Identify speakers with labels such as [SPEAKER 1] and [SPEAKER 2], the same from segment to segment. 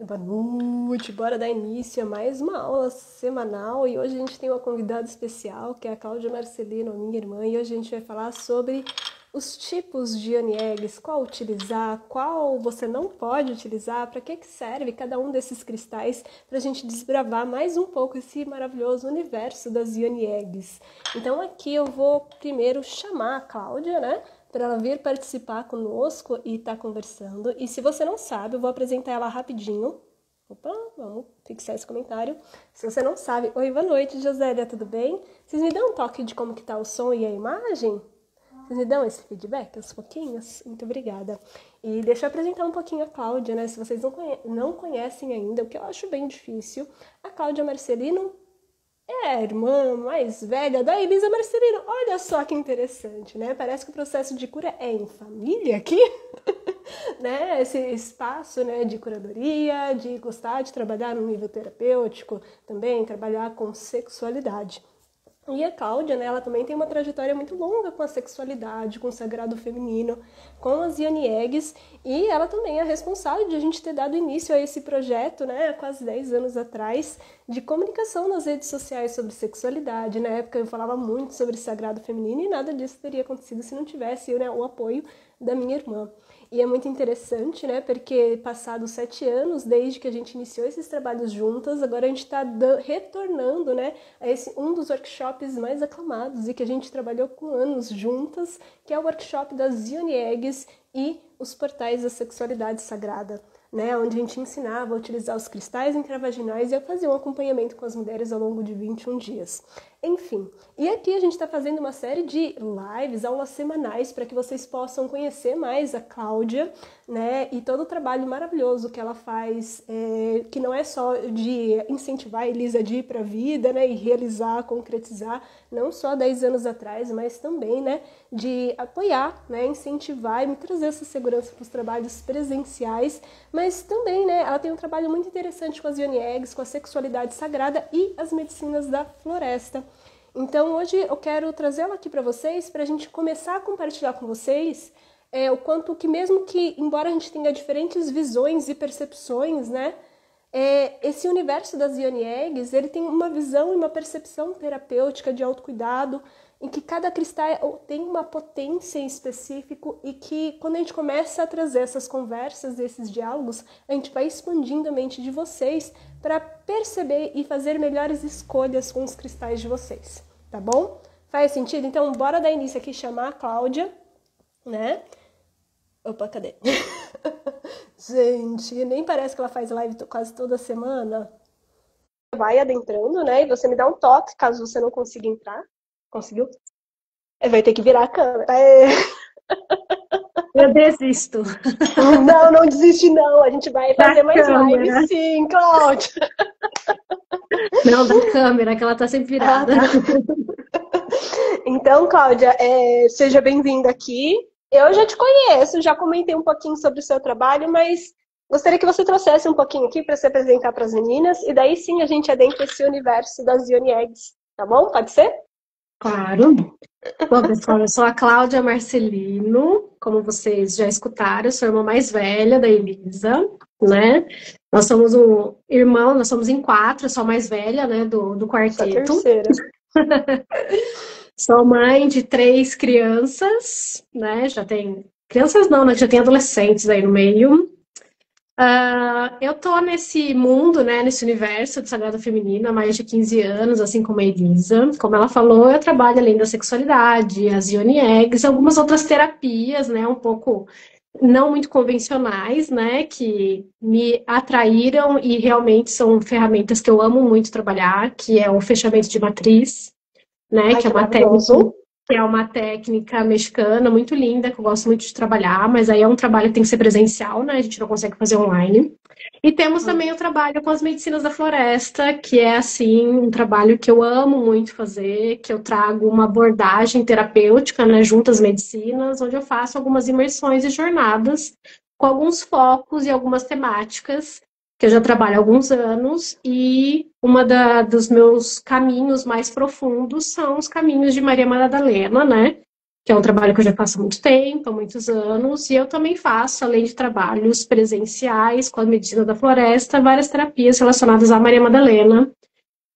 [SPEAKER 1] Boa noite, bora dar início a mais uma aula semanal e hoje a gente tem uma convidada especial que é a Cláudia Marcelino, minha irmã, e hoje a gente vai falar sobre os tipos de honey eggs, qual utilizar, qual você não pode utilizar, para que serve cada um desses cristais, para a gente desbravar mais um pouco esse maravilhoso universo das honey eggs. Então aqui eu vou primeiro chamar a Cláudia, né? Para ela vir participar conosco e estar conversando. E se você não sabe, eu vou apresentar ela rapidinho. Opa, vamos fixar esse comentário. Se você não sabe, oi, boa noite, Josélia, tudo bem? Vocês me dão um toque de como que tá o som e a imagem? Vocês me dão esse feedback aos pouquinhos? Muito obrigada. E deixa eu apresentar um pouquinho a Cláudia, né? Se vocês não conhecem ainda, o que eu acho bem difícil, a Cláudia Marcelino é a irmã mais velha da Elisa Marcelino. Olha só que interessante, né? Parece que o processo de cura é em família aqui, né? Esse espaço, né, de curadoria, de gostar de trabalhar no nível terapêutico, também trabalhar com sexualidade. E a Cláudia, né, ela também tem uma trajetória muito longa com a sexualidade, com o sagrado feminino, com as Yoni Eggs, e ela também é responsável de a gente ter dado início a esse projeto, né, há quase 10 anos atrás, de comunicação nas redes sociais sobre sexualidade. Na época eu falava muito sobre sagrado feminino e nada disso teria acontecido se não tivesse, né, o apoio da minha irmã. E é muito interessante, né, porque passados 7 anos, desde que a gente iniciou esses trabalhos juntas, agora a gente está retornando, né, a esse um dos workshops mais aclamados e que a gente trabalhou com anos juntas, que é o workshop das Yoni Eggs e os portais da sexualidade sagrada, né, onde a gente ensinava a utilizar os cristais intravaginais e a fazer um acompanhamento com as mulheres ao longo de 21 dias. Enfim, e aqui a gente está fazendo uma série de lives, aulas semanais, para que vocês possam conhecer mais a Cláudia, né, e todo o trabalho maravilhoso que ela faz, que não é só de incentivar a Elisa a ir para a vida, né, e realizar, concretizar, não só 10 anos atrás, mas também, né, de apoiar, né, incentivar e me trazer essa segurança para os trabalhos presenciais, mas também, né, ela tem um trabalho muito interessante com as Yoni Eggs, com a sexualidade sagrada e as medicinas da floresta. Então hoje eu quero trazê-la aqui para vocês, para a gente começar a compartilhar com vocês o quanto que mesmo que, embora a gente tenha diferentes visões e percepções, né, esse universo das Yoni Eggs, ele tem uma visão e uma percepção terapêutica de autocuidado, em que cada cristal tem uma potência em específico e que quando a gente começa a trazer essas conversas, esses diálogos, a gente vai expandindo a mente de vocês para perceber e fazer melhores escolhas com os cristais de vocês, tá bom? Faz sentido? Então, bora dar início aqui, chamar a Cláudia, né? Opa, cadê? Gente, nem parece que ela faz live quase toda semana. Vai adentrando, né? E você me dá um toque caso você não consiga entrar. Conseguiu? Vai ter que virar a câmera.
[SPEAKER 2] Eu desisto.
[SPEAKER 1] Não, não desiste não. A gente vai
[SPEAKER 2] Da
[SPEAKER 1] fazer mais
[SPEAKER 2] câmera.
[SPEAKER 1] live sim, Cláudia.
[SPEAKER 2] Não, da câmera, que ela tá sempre
[SPEAKER 1] Ah,
[SPEAKER 2] virada.
[SPEAKER 1] tá. Então, Cláudia, seja bem-vinda aqui. Eu já te conheço, já comentei um pouquinho sobre o seu trabalho, mas gostaria que você trouxesse um pouquinho aqui para se apresentar para as meninas, e daí sim a gente adentra esse universo das Yoni Eggs, tá bom? Pode ser?
[SPEAKER 2] Claro. Bom, pessoal, eu sou a Cláudia Marcelino. Como vocês já escutaram, eu sou a irmã mais velha da Elisa, né? Nós somos um irmão, nós somos em 4, eu sou a mais velha, né, do
[SPEAKER 1] Sou a
[SPEAKER 2] quarteto.
[SPEAKER 1] terceira.
[SPEAKER 2] Sou mãe de 3 crianças, né? Já tem... Crianças não, né? Já tem adolescentes aí no meio. Eu tô nesse mundo, né, nesse universo de Sagrado Feminino há mais de 15 anos, assim como a Elisa. Como ela falou, eu trabalho além da sexualidade, as Yoni Eggs, algumas outras terapias, né, um pouco não muito convencionais, né, que me atraíram e realmente são ferramentas que eu amo muito trabalhar, que é o fechamento de matriz, né,
[SPEAKER 1] Ai,
[SPEAKER 2] que é
[SPEAKER 1] que
[SPEAKER 2] uma técnica
[SPEAKER 1] maravilhoso.
[SPEAKER 2] que é uma técnica mexicana muito linda, que eu gosto muito de trabalhar, mas aí é um trabalho que tem que ser presencial, né? A gente não consegue fazer online. E temos também o trabalho com as medicinas da floresta, que é, assim, um trabalho que eu amo muito fazer, que eu trago uma abordagem terapêutica, né, junto às medicinas, onde eu faço algumas imersões e jornadas com alguns focos e algumas temáticas que eu já trabalho há alguns anos, e dos meus caminhos mais profundos são os caminhos de Maria Madalena, né? que é um trabalho que eu já faço há muito tempo, há muitos anos, e eu também faço, além de trabalhos presenciais com a medicina da floresta, várias terapias relacionadas à Maria Madalena.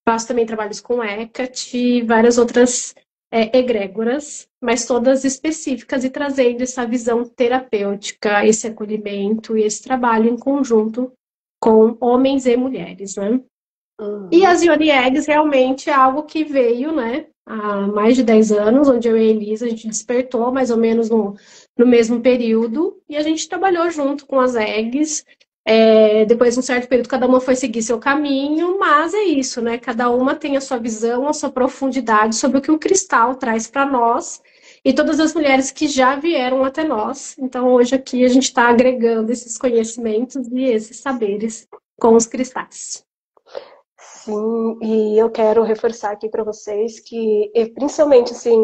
[SPEAKER 2] Faço também trabalhos com Hecate e várias outras egrégoras, mas todas específicas e trazendo essa visão terapêutica, esse acolhimento e esse trabalho em conjunto com homens e mulheres, né? E
[SPEAKER 1] Uhum.
[SPEAKER 2] as Yoni Eggs realmente é algo que veio, né, há mais de 10 anos, onde eu e a Elisa, a gente despertou mais ou menos no mesmo período, e a gente trabalhou junto com as eggs. Depois de um certo período, cada uma foi seguir seu caminho, mas é isso, né? Cada uma tem a sua visão, a sua profundidade sobre o que o cristal traz para nós e todas as mulheres que já vieram até nós. Então, hoje aqui a gente está agregando esses conhecimentos e esses saberes com os cristais.
[SPEAKER 1] Sim, e eu quero reforçar aqui para vocês que, principalmente, assim,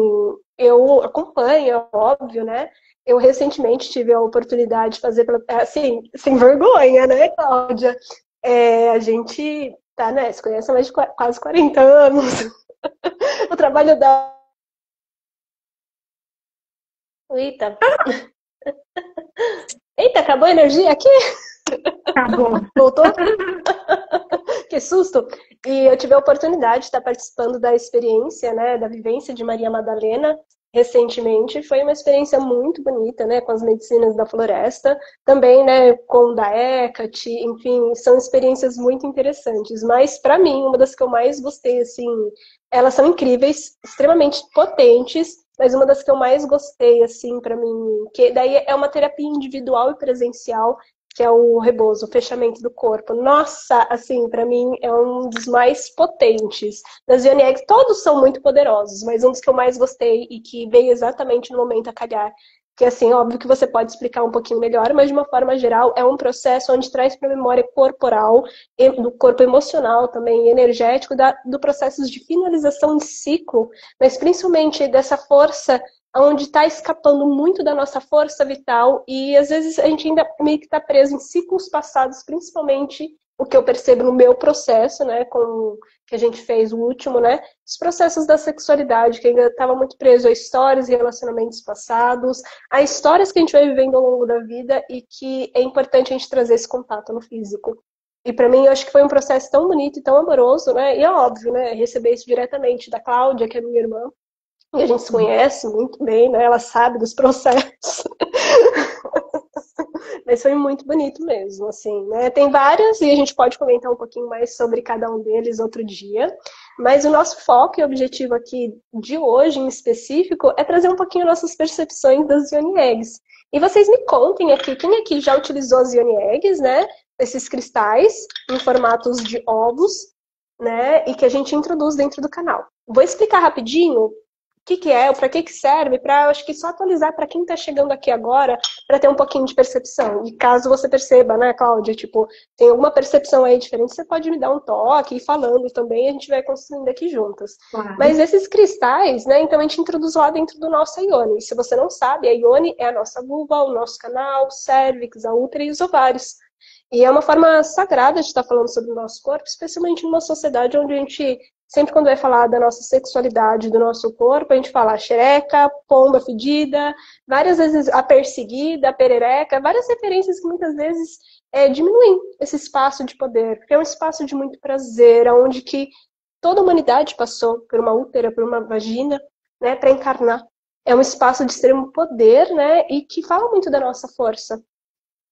[SPEAKER 1] eu acompanho, é óbvio, né? Eu recentemente tive a oportunidade de fazer, assim, sem vergonha, né, Cláudia? A gente tá, né, se conhece há mais de quase 40 anos. O trabalho da... Eita, eita, acabou a energia aqui?
[SPEAKER 2] Acabou.
[SPEAKER 1] Voltou? Que susto! E eu tive a oportunidade de estar participando da experiência, né, da vivência de Maria Madalena recentemente. Foi uma experiência muito bonita, né, com as medicinas da floresta, também, né, com o da Hecate, enfim, são experiências muito interessantes. Mas para mim, uma das que eu mais gostei, assim, elas são incríveis, extremamente potentes. Mas uma das que eu mais gostei, assim, para mim, que daí é uma terapia individual e presencial, que é o rebozo, o fechamento do corpo. Nossa, assim, para mim é um dos mais potentes. Das Yoni Eggs, todos são muito poderosos, mas um dos que eu mais gostei e que veio exatamente no momento a calhar, que assim, óbvio que você pode explicar um pouquinho melhor, mas de uma forma geral é um processo onde traz para a memória corporal, do corpo emocional também, energético, do processo de finalização de ciclo, mas principalmente dessa força onde está escapando muito da nossa força vital e às vezes a gente ainda meio que está preso em ciclos passados, principalmente o que eu percebo no meu processo, né, com que a gente fez o último, né, os processos da sexualidade, que ainda estava muito preso a histórias e relacionamentos passados, a histórias que a gente vai vivendo ao longo da vida e que é importante a gente trazer esse contato no físico. E para mim, eu acho que foi um processo tão bonito e tão amoroso, né? E é óbvio, né? Receber isso diretamente da Cláudia, que é minha irmã, e a gente se conhece muito bem, né? Ela sabe dos processos. Mas foi muito bonito mesmo, assim, né? Tem várias e a gente pode comentar um pouquinho mais sobre cada um deles outro dia. Mas o nosso foco e objetivo aqui de hoje, em específico, é trazer um pouquinho nossas percepções das Yoni Eggs. E vocês me contem aqui, quem aqui já utilizou as Yoni Eggs, né? Esses cristais em formatos de ovos, né? E que a gente introduz dentro do canal. Vou explicar rapidinho que é, para que serve, para acho que só atualizar para quem está chegando aqui agora, para ter um pouquinho de percepção. E caso você perceba, né, Cláudia, tipo, tem alguma percepção aí diferente, você pode me dar um toque e falando também, a gente vai construindo aqui juntas.
[SPEAKER 2] Claro.
[SPEAKER 1] Mas esses cristais, né, então a gente introduz lá dentro do nosso Ione. Se você não sabe, a Ione é a nossa vulva, o nosso canal, o cérvix, a útera e os ovários. E é uma forma sagrada de estar falando sobre o nosso corpo, especialmente numa sociedade onde a gente, sempre quando vai falar da nossa sexualidade, do nosso corpo, a gente fala xereca, pomba fedida, várias vezes a perseguida, a perereca, várias referências que muitas vezes diminuem esse espaço de poder, porque é um espaço de muito prazer, onde que toda a humanidade passou por uma útera, por uma vagina, né, para encarnar. É um espaço de extremo poder, né, e que fala muito da nossa força,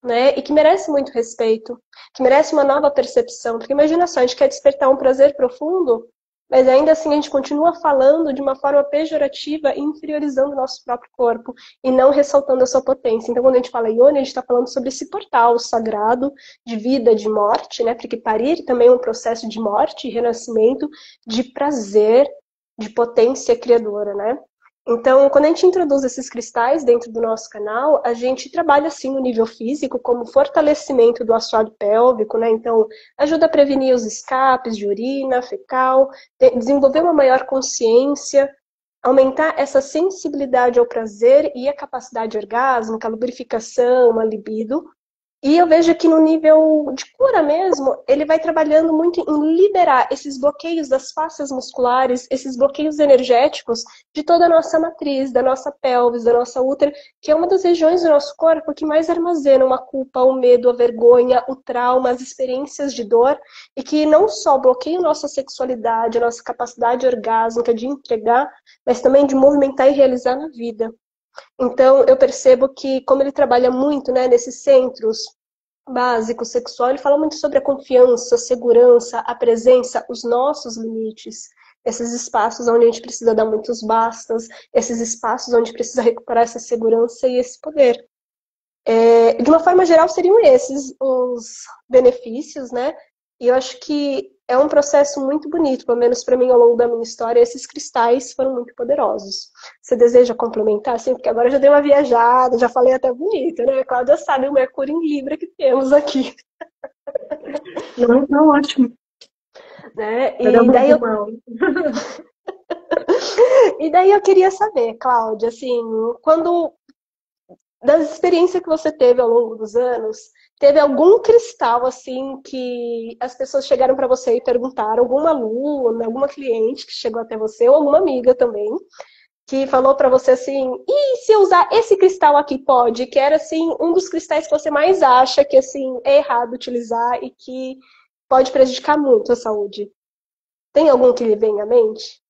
[SPEAKER 1] né? E que merece muito respeito, que merece uma nova percepção. Porque imagina só, a gente quer despertar um prazer profundo, mas ainda assim a gente continua falando de uma forma pejorativa e inferiorizando o nosso próprio corpo e não ressaltando a sua potência. Então, quando a gente fala Ione, a gente está falando sobre esse portal sagrado de vida, de morte, né? Porque parir também é um processo de morte e renascimento, de prazer, de potência criadora, né? Então, quando a gente introduz esses cristais dentro do nosso canal, a gente trabalha assim no nível físico, como fortalecimento do assoalho pélvico, né? Então, ajuda a prevenir os escapes de urina, fecal, desenvolver uma maior consciência, aumentar essa sensibilidade ao prazer e a capacidade orgásmica, a lubrificação, a libido. E eu vejo que no nível de cura mesmo, ele vai trabalhando muito em liberar esses bloqueios das fascias musculares, esses bloqueios energéticos de toda a nossa matriz, da nossa pelvis, da nossa útero, que é uma das regiões do nosso corpo que mais armazenam a culpa, o medo, a vergonha, o trauma, as experiências de dor, e que não só bloqueiam nossa sexualidade, a nossa capacidade orgásmica de entregar, mas também de movimentar e realizar na vida. Então, eu percebo que, como ele trabalha muito, né, nesses centros básicos sexual, ele fala muito sobre a confiança, a segurança, a presença, os nossos limites. Esses espaços onde a gente precisa dar muitos bastas, esses espaços onde precisa recuperar essa segurança e esse poder. De uma forma geral, seriam esses os benefícios, né? E eu acho que é um processo muito bonito, pelo menos para mim, ao longo da minha história, esses cristais foram muito poderosos. Você deseja complementar? Assim, porque agora eu já dei uma viajada, já falei até bonito, né? A Cláudia sabe o Mercúrio em Libra que temos aqui,
[SPEAKER 2] Não, não, ótimo.
[SPEAKER 1] né?
[SPEAKER 2] Vai dar muito mal.
[SPEAKER 1] E daí eu queria saber, Cláudia, assim, quando das experiências que você teve ao longo dos anos, teve algum cristal assim que as pessoas chegaram para você e perguntaram, alguma aluna, alguma cliente que chegou até você, ou alguma amiga também, que falou para você assim, e se eu usar esse cristal aqui pode? Que era assim um dos cristais que você mais acha que assim é errado utilizar e que pode prejudicar muito a saúde. Tem algum que lhe vem à mente?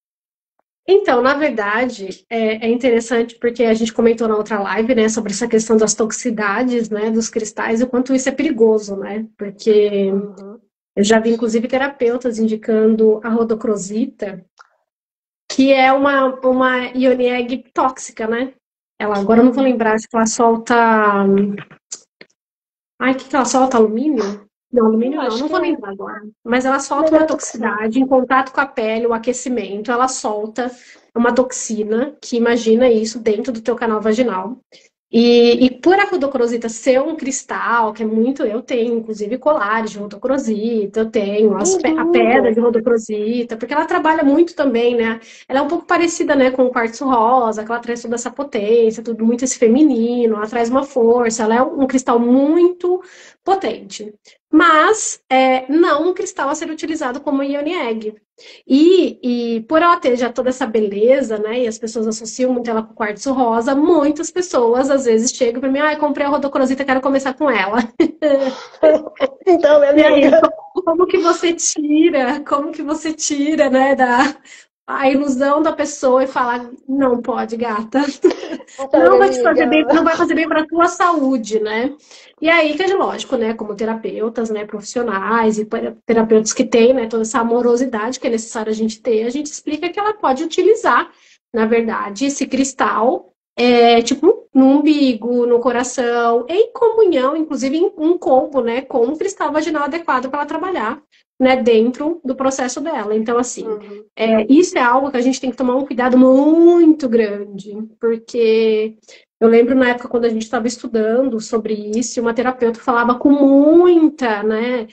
[SPEAKER 2] Então, na verdade, é interessante porque a gente comentou na outra live, né, sobre essa questão das toxicidades, né, dos cristais e o quanto isso é perigoso, né? Porque
[SPEAKER 1] Uhum.
[SPEAKER 2] eu já vi, inclusive, terapeutas indicando a rodocrosita, que é uma ione egg tóxica, né? Ela, agora eu não vou lembrar, acho que ela solta. Ai, o que que ela solta? Alumínio? Não,
[SPEAKER 1] Eu
[SPEAKER 2] alumínio não,
[SPEAKER 1] acho
[SPEAKER 2] não
[SPEAKER 1] que
[SPEAKER 2] vou
[SPEAKER 1] é
[SPEAKER 2] lembrar agora. Mas ela solta uma
[SPEAKER 1] neurotoxina.
[SPEAKER 2] toxicidade em contato com a pele, o aquecimento, ela solta uma toxina que imagina isso dentro do teu canal vaginal. E por a rodocrosita ser um cristal, que é muito, eu tenho, inclusive, colares de rodocrosita, eu tenho a pedra
[SPEAKER 1] Lindo.
[SPEAKER 2] de rodocrosita, porque ela trabalha muito também, né? Ela é um pouco parecida, né, com o quartzo rosa, que ela traz toda essa potência, tudo muito esse feminino, ela traz uma força, ela é um cristal muito potente. Mas não um cristal a ser utilizado como ione egg. E por ela ter já toda essa beleza, né? E as pessoas associam muito ela com quartzo rosa, muitas pessoas às vezes chegam para mim, ah, comprei a rodocrosita, quero começar com ela.
[SPEAKER 1] Então, minha
[SPEAKER 2] E aí,
[SPEAKER 1] amiga.
[SPEAKER 2] como que você tira, né, a ilusão da pessoa e falar, não pode, gata.
[SPEAKER 1] Então,
[SPEAKER 2] Não
[SPEAKER 1] minha
[SPEAKER 2] vai te fazer bem,
[SPEAKER 1] amiga.
[SPEAKER 2] não vai fazer bem para a tua saúde, né? E aí que é lógico, né? Como terapeutas, né, profissionais e terapeutas que têm, né, toda essa amorosidade que é necessário a gente ter, a gente explica que ela pode utilizar, na verdade, esse cristal, tipo, no umbigo, no coração, em comunhão, inclusive em um combo, né, com um cristal vaginal adequado para ela trabalhar, né, dentro do processo dela. Então, assim,
[SPEAKER 1] Uhum.
[SPEAKER 2] isso é algo que a gente tem que tomar um cuidado muito grande, porque eu lembro na época quando a gente estava estudando sobre isso, uma terapeuta falava com muita, né,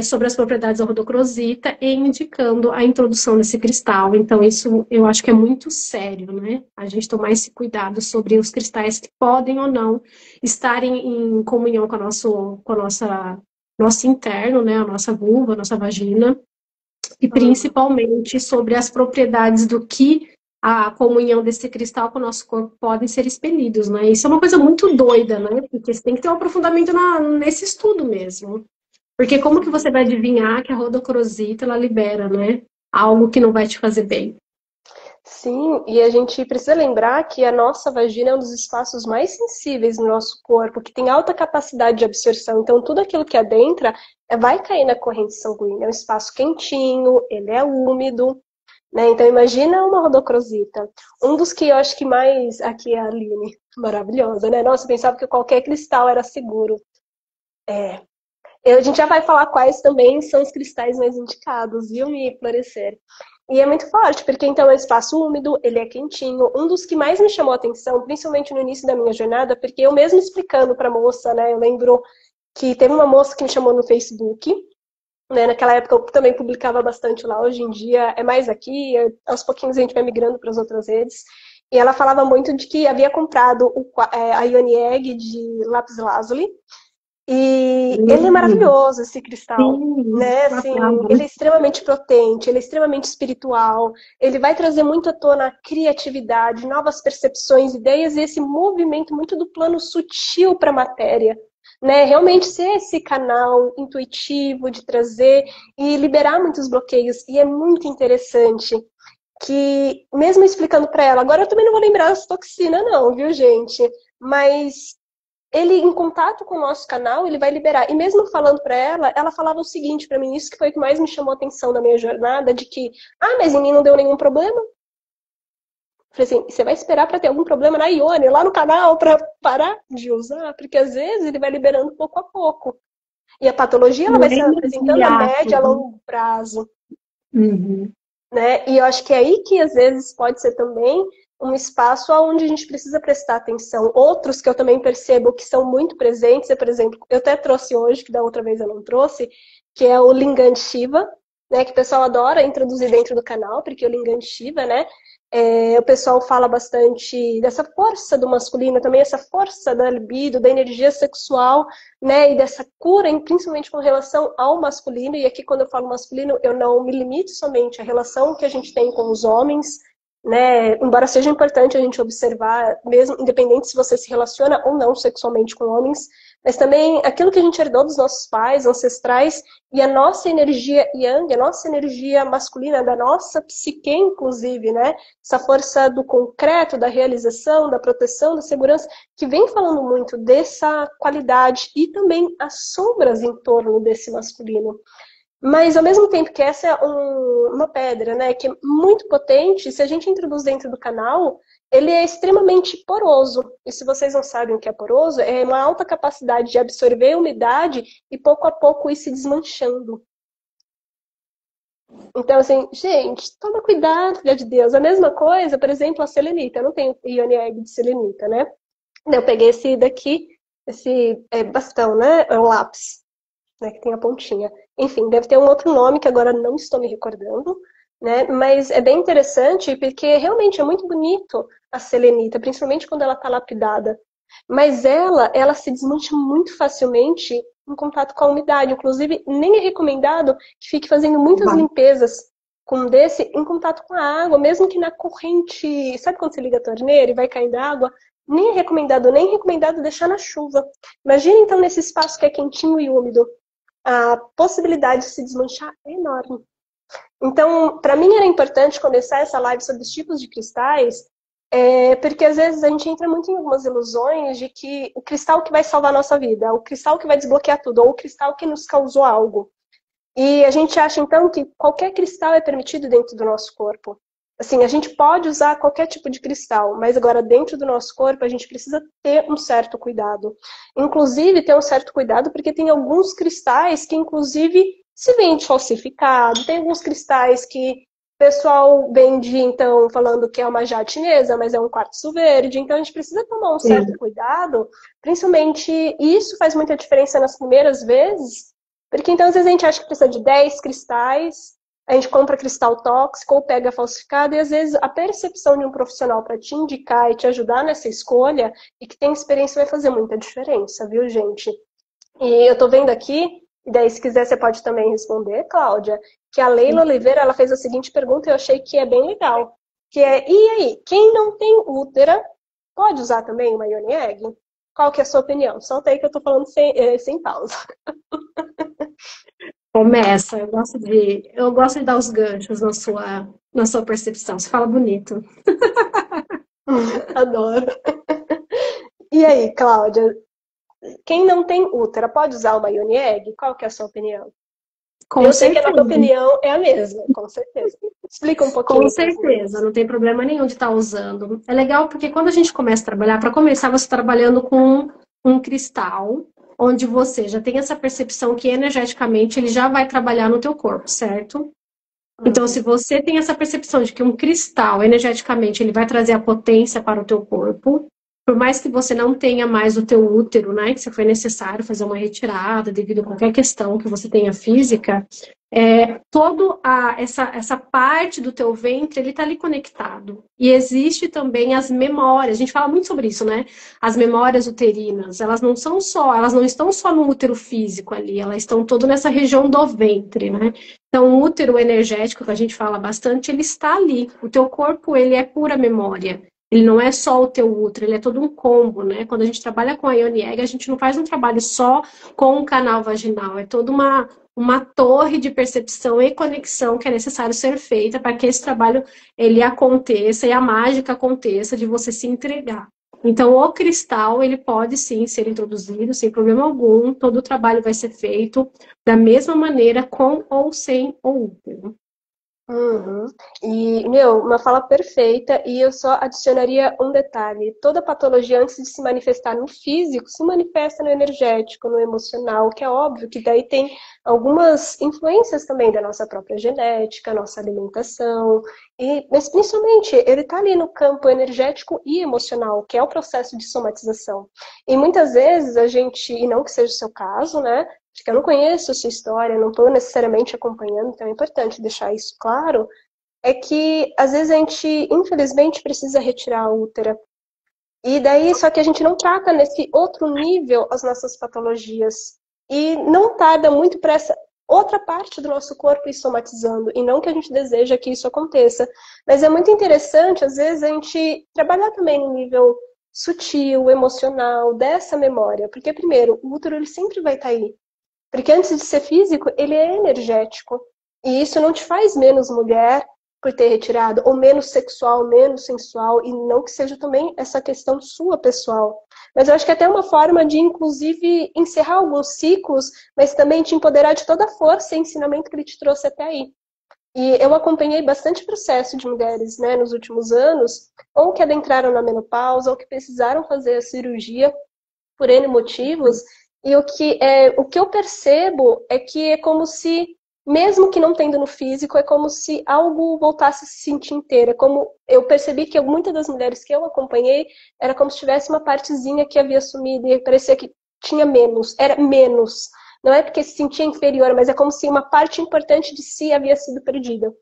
[SPEAKER 2] sobre as propriedades da rodocrosita e indicando a introdução desse cristal. Então, isso eu acho que é muito sério, né? A gente tomar esse cuidado sobre os cristais que podem ou não estar em comunhão com com a nosso interno, né, a nossa vulva, a nossa vagina, e
[SPEAKER 1] Uhum.
[SPEAKER 2] principalmente sobre as propriedades do que a comunhão desse cristal com o nosso corpo podem ser expelidos, né? Isso é uma coisa muito doida, né? Porque você tem que ter um aprofundamento nesse estudo mesmo. Porque como que você
[SPEAKER 1] Sim.
[SPEAKER 2] vai adivinhar que a rodocrosita ela libera, né? Algo que não vai te fazer bem.
[SPEAKER 1] Sim, e a gente precisa lembrar que a nossa vagina é um dos espaços mais sensíveis no nosso corpo, que tem alta capacidade de absorção. Então, tudo aquilo que adentra vai cair na corrente sanguínea. É um espaço quentinho, ele é úmido, né? Então, imagina uma rodocrosita. Um dos que eu acho que mais. Aqui é a Aline, maravilhosa, né? Nossa, eu pensava que qualquer cristal era seguro. A gente já vai falar quais também são os cristais mais indicados, viu, me florescer. E é muito forte, porque então é um espaço úmido, ele é quentinho. Um dos que mais me chamou a atenção, principalmente no início da minha jornada, porque eu mesmo explicando para a moça, né, eu lembro que teve uma moça que me chamou no Facebook, né, naquela época eu também publicava bastante lá, hoje em dia é mais aqui, aos pouquinhos a gente vai migrando para as outras redes. E ela falava muito de que havia comprado a Ione Egg de lápis lazuli, E ele é maravilhoso, esse cristal,
[SPEAKER 2] Sim,
[SPEAKER 1] né? Assim, ele é extremamente potente, ele é extremamente espiritual, ele vai trazer muito à tona a criatividade, novas percepções, ideias e esse movimento muito do plano sutil para a matéria, né? Realmente ser esse canal intuitivo de trazer e liberar muitos bloqueios. E é muito interessante que, mesmo explicando para ela, agora eu também não vou lembrar as toxinas não, viu, gente? Mas ele, em contato com o nosso canal, ele vai liberar. E mesmo falando para ela, ela falava o seguinte para mim, isso que foi o que mais me chamou a atenção na minha jornada, de que, mas em mim não deu nenhum problema. Falei assim, você vai esperar para ter algum problema na Ione, lá no canal, para parar de usar? Porque às vezes ele vai liberando pouco a pouco. E a patologia ela
[SPEAKER 2] não
[SPEAKER 1] vai
[SPEAKER 2] é
[SPEAKER 1] se apresentando a médio, a
[SPEAKER 2] imediato.
[SPEAKER 1] longo prazo.
[SPEAKER 2] Uhum.
[SPEAKER 1] Né? E eu acho que é aí que às vezes pode ser também um espaço onde a gente precisa prestar atenção. Outros que eu também percebo que são muito presentes, é, por exemplo, eu até trouxe hoje, que da outra vez eu não trouxe, que é o Lingam Shiva, né, que o pessoal adora introduzir dentro do canal, porque o Lingam Shiva, né, o pessoal fala bastante dessa força do masculino, também essa força da libido, da energia sexual, né, e dessa cura, principalmente com relação ao masculino. E aqui, quando eu falo masculino, eu não me limito somente à relação que a gente tem com os homens, né, embora seja importante a gente observar, mesmo independente se você se relaciona ou não sexualmente com homens, mas também aquilo que a gente herdou dos nossos pais, ancestrais, e a nossa energia yang, a nossa energia masculina, da nossa psique, inclusive, né? Essa força do concreto, da realização, da proteção, da segurança, que vem falando muito dessa qualidade e também as sombras em torno desse masculino. Mas, ao mesmo tempo que essa é uma pedra, né, que é muito potente, se a gente introduz dentro do canal, ele é extremamente poroso. E se vocês não sabem o que é poroso, é uma alta capacidade de absorver umidade e pouco a pouco ir se desmanchando. Então, assim, gente, toma cuidado, filha de Deus. A mesma coisa, por exemplo, a selenita. Eu não tenho Ione Egg de selenita, né? Eu peguei esse daqui, esse bastão, né? É um lápis, né, que tem a pontinha. Enfim, deve ter um outro nome que agora não estou me recordando, né? Mas é bem interessante porque realmente é muito bonito a selenita, principalmente quando ela está lapidada. Mas ela se desmancha muito facilmente em contato com a umidade. Inclusive, nem é recomendado que fique fazendo muitas limpezas com desse em contato com a água, mesmo que na corrente. Sabe quando você liga a torneira e vai caindo água? Nem é recomendado deixar na chuva. Imagina então nesse espaço que é quentinho e úmido. A possibilidade de se desmanchar é enorme. Então, para mim era importante começar essa live sobre os tipos de cristais, porque às vezes a gente entra muito em algumas ilusões de que o cristal que vai salvar a nossa vida, o cristal que vai desbloquear tudo, ou o cristal que nos causou algo. E a gente acha então que qualquer cristal é permitido dentro do nosso corpo. Assim, a gente pode usar qualquer tipo de cristal, mas agora dentro do nosso corpo a gente precisa ter um certo cuidado. Inclusive ter um certo cuidado porque tem alguns cristais que inclusive se vende falsificado, tem alguns cristais que o pessoal vende então falando que é uma jade chinesa, mas é um quartzo verde, então a gente precisa tomar um certo cuidado, principalmente isso faz muita diferença nas primeiras vezes, porque então às vezes a gente acha que precisa de 10 cristais, a gente compra cristal tóxico ou pega falsificado, e às vezes a percepção de um profissional para te indicar e te ajudar nessa escolha, e que tem experiência, vai fazer muita diferença, viu, gente? E eu tô vendo aqui, e daí se quiser você pode também responder, Cláudia, que a Leila Oliveira, ela fez a seguinte pergunta e eu achei que é bem legal, que é, e aí, quem não tem útera, pode usar também uma Ione Egg? Qual que é a sua opinião? Solta aí que eu tô falando sem pausa.
[SPEAKER 2] Começa, eu gosto de dar os ganchos na sua percepção. Você fala bonito.
[SPEAKER 1] Adoro. E aí, Cláudia, quem não tem útera pode usar uma Ione Egg? Qual que é a sua opinião?
[SPEAKER 2] Com
[SPEAKER 1] Eu sei que a nossa
[SPEAKER 2] certeza.
[SPEAKER 1] opinião é a mesma, com certeza. Explica um
[SPEAKER 2] Com
[SPEAKER 1] pouquinho para as
[SPEAKER 2] certeza,
[SPEAKER 1] meninas.
[SPEAKER 2] não tem problema nenhum de estar usando. É legal porque quando a gente começa a trabalhar, para começar, você está trabalhando com um cristal, onde você já tem essa percepção que energeticamente ele já vai trabalhar no teu corpo, certo? Então, se você tem essa percepção de que um cristal, energeticamente, ele vai trazer a potência para o teu corpo, por mais que você não tenha mais o teu útero, né, que se foi necessário fazer uma retirada devido a qualquer questão que você tenha física, essa parte do teu ventre, ele está ali conectado. E existe também as memórias. A gente fala muito sobre isso, né? As memórias uterinas, elas não estão só no útero físico ali, elas estão todo nessa região do ventre, né? Então, o útero energético, que a gente fala bastante, ele está ali. O teu corpo, ele é pura memória. Ele não é só o teu útero, ele é todo um combo, né? Quando a gente trabalha com a Ione Egg, a gente não faz um trabalho só com o canal vaginal, é toda uma torre de percepção e conexão que é necessário ser feita para que esse trabalho ele aconteça e a mágica aconteça de você se entregar. Então, o cristal, ele pode sim ser introduzido sem problema algum, todo o trabalho vai ser feito da mesma maneira, com ou sem o útero.
[SPEAKER 1] Uhum. E, meu, uma fala perfeita, e eu só adicionaria um detalhe: toda patologia, antes de se manifestar no físico, se manifesta no energético, no emocional, que é óbvio que daí tem algumas influências também da nossa própria genética, nossa alimentação, mas principalmente ele está ali no campo energético e emocional, que é o processo de somatização. E muitas vezes a gente, e não que seja o seu caso, né? Porque eu não conheço a sua história, não estou necessariamente acompanhando, então é importante deixar isso claro, é que às vezes a gente, infelizmente, precisa retirar a útera. E daí, só que a gente não trata nesse outro nível as nossas patologias. E não tarda muito para essa outra parte do nosso corpo ir somatizando. E não que a gente deseja que isso aconteça. Mas é muito interessante, às vezes, a gente trabalhar também no nível sutil, emocional, dessa memória. Porque, primeiro, o útero ele sempre vai estar aí. Porque antes de ser físico, ele é energético. E isso não te faz menos mulher por ter retirado, ou menos sexual, menos sensual, e não que seja também essa questão sua pessoal. Mas eu acho que é até uma forma de, inclusive, encerrar alguns ciclos, mas também te empoderar de toda a força e ensinamento que ele te trouxe até aí. E eu acompanhei bastante processo de mulheres, né, nos últimos anos, ou que adentraram na menopausa, ou que precisaram fazer a cirurgia por N motivos, e o que eu percebo é que é como se, mesmo que não tendo no físico, é como se algo voltasse a se sentir inteira. Como eu percebi que muitas das mulheres que eu acompanhei, era como se tivesse uma partezinha que havia sumido e parecia que tinha menos, era menos. Não é porque se sentia inferior, mas é como se uma parte importante de si havia sido perdida.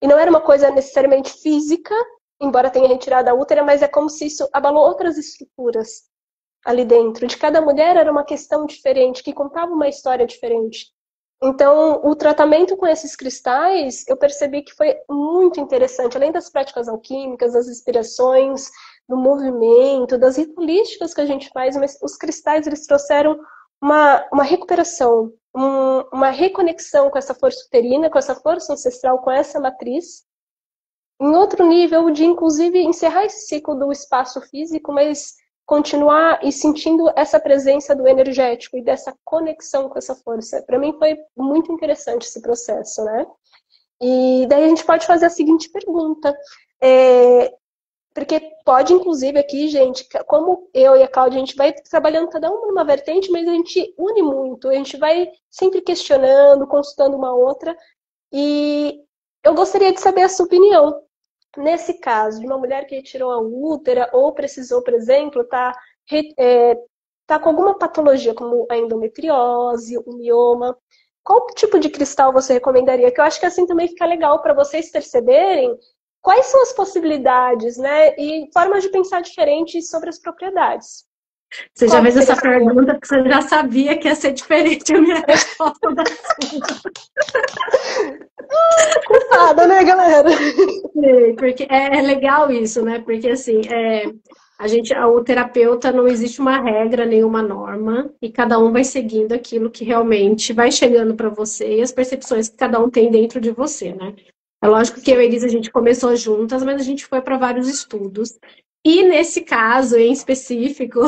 [SPEAKER 1] E não era uma coisa necessariamente física, embora tenha retirado a útera, mas é como se isso abalou outras estruturas ali dentro. De cada mulher era uma questão diferente, que contava uma história diferente. Então, o tratamento com esses cristais, eu percebi que foi muito interessante, além das práticas alquímicas, das inspirações, do movimento, das ritualísticas que a gente faz, mas os cristais, eles trouxeram uma recuperação, uma reconexão com essa força uterina, com essa força ancestral, com essa matriz, em outro nível de, inclusive, encerrar esse ciclo do espaço físico, mas continuar e sentindo essa presença do energético e dessa conexão com essa força. Para mim foi muito interessante esse processo, né? E daí a gente pode fazer a seguinte pergunta. Porque pode, inclusive, aqui, gente, como eu e a Cláudia, a gente vai trabalhando cada uma numa vertente, mas a gente une muito, a gente vai sempre questionando, consultando uma outra. E eu gostaria de saber a sua opinião. Nesse caso, de uma mulher que retirou a útera ou precisou, por exemplo, tá com alguma patologia, como a endometriose, o mioma, qual tipo de cristal você recomendaria? Que eu acho que assim também fica legal para vocês perceberem quais são as possibilidades, né? E formas de pensar diferentes sobre as propriedades.
[SPEAKER 2] Você já
[SPEAKER 1] Qual que
[SPEAKER 2] fez
[SPEAKER 1] seria
[SPEAKER 2] essa
[SPEAKER 1] a sua?
[SPEAKER 2] pergunta porque você já sabia que ia ser diferente a minha resposta da sua.
[SPEAKER 1] Culpada, né, galera?
[SPEAKER 2] Porque é legal isso, né? Porque assim, o terapeuta não existe uma regra, nenhuma norma, e cada um vai seguindo aquilo que realmente vai chegando para você e as percepções que cada um tem dentro de você, né? É lógico que eu e a Elisa a gente começou juntas, mas a gente foi para vários estudos. E nesse caso em específico,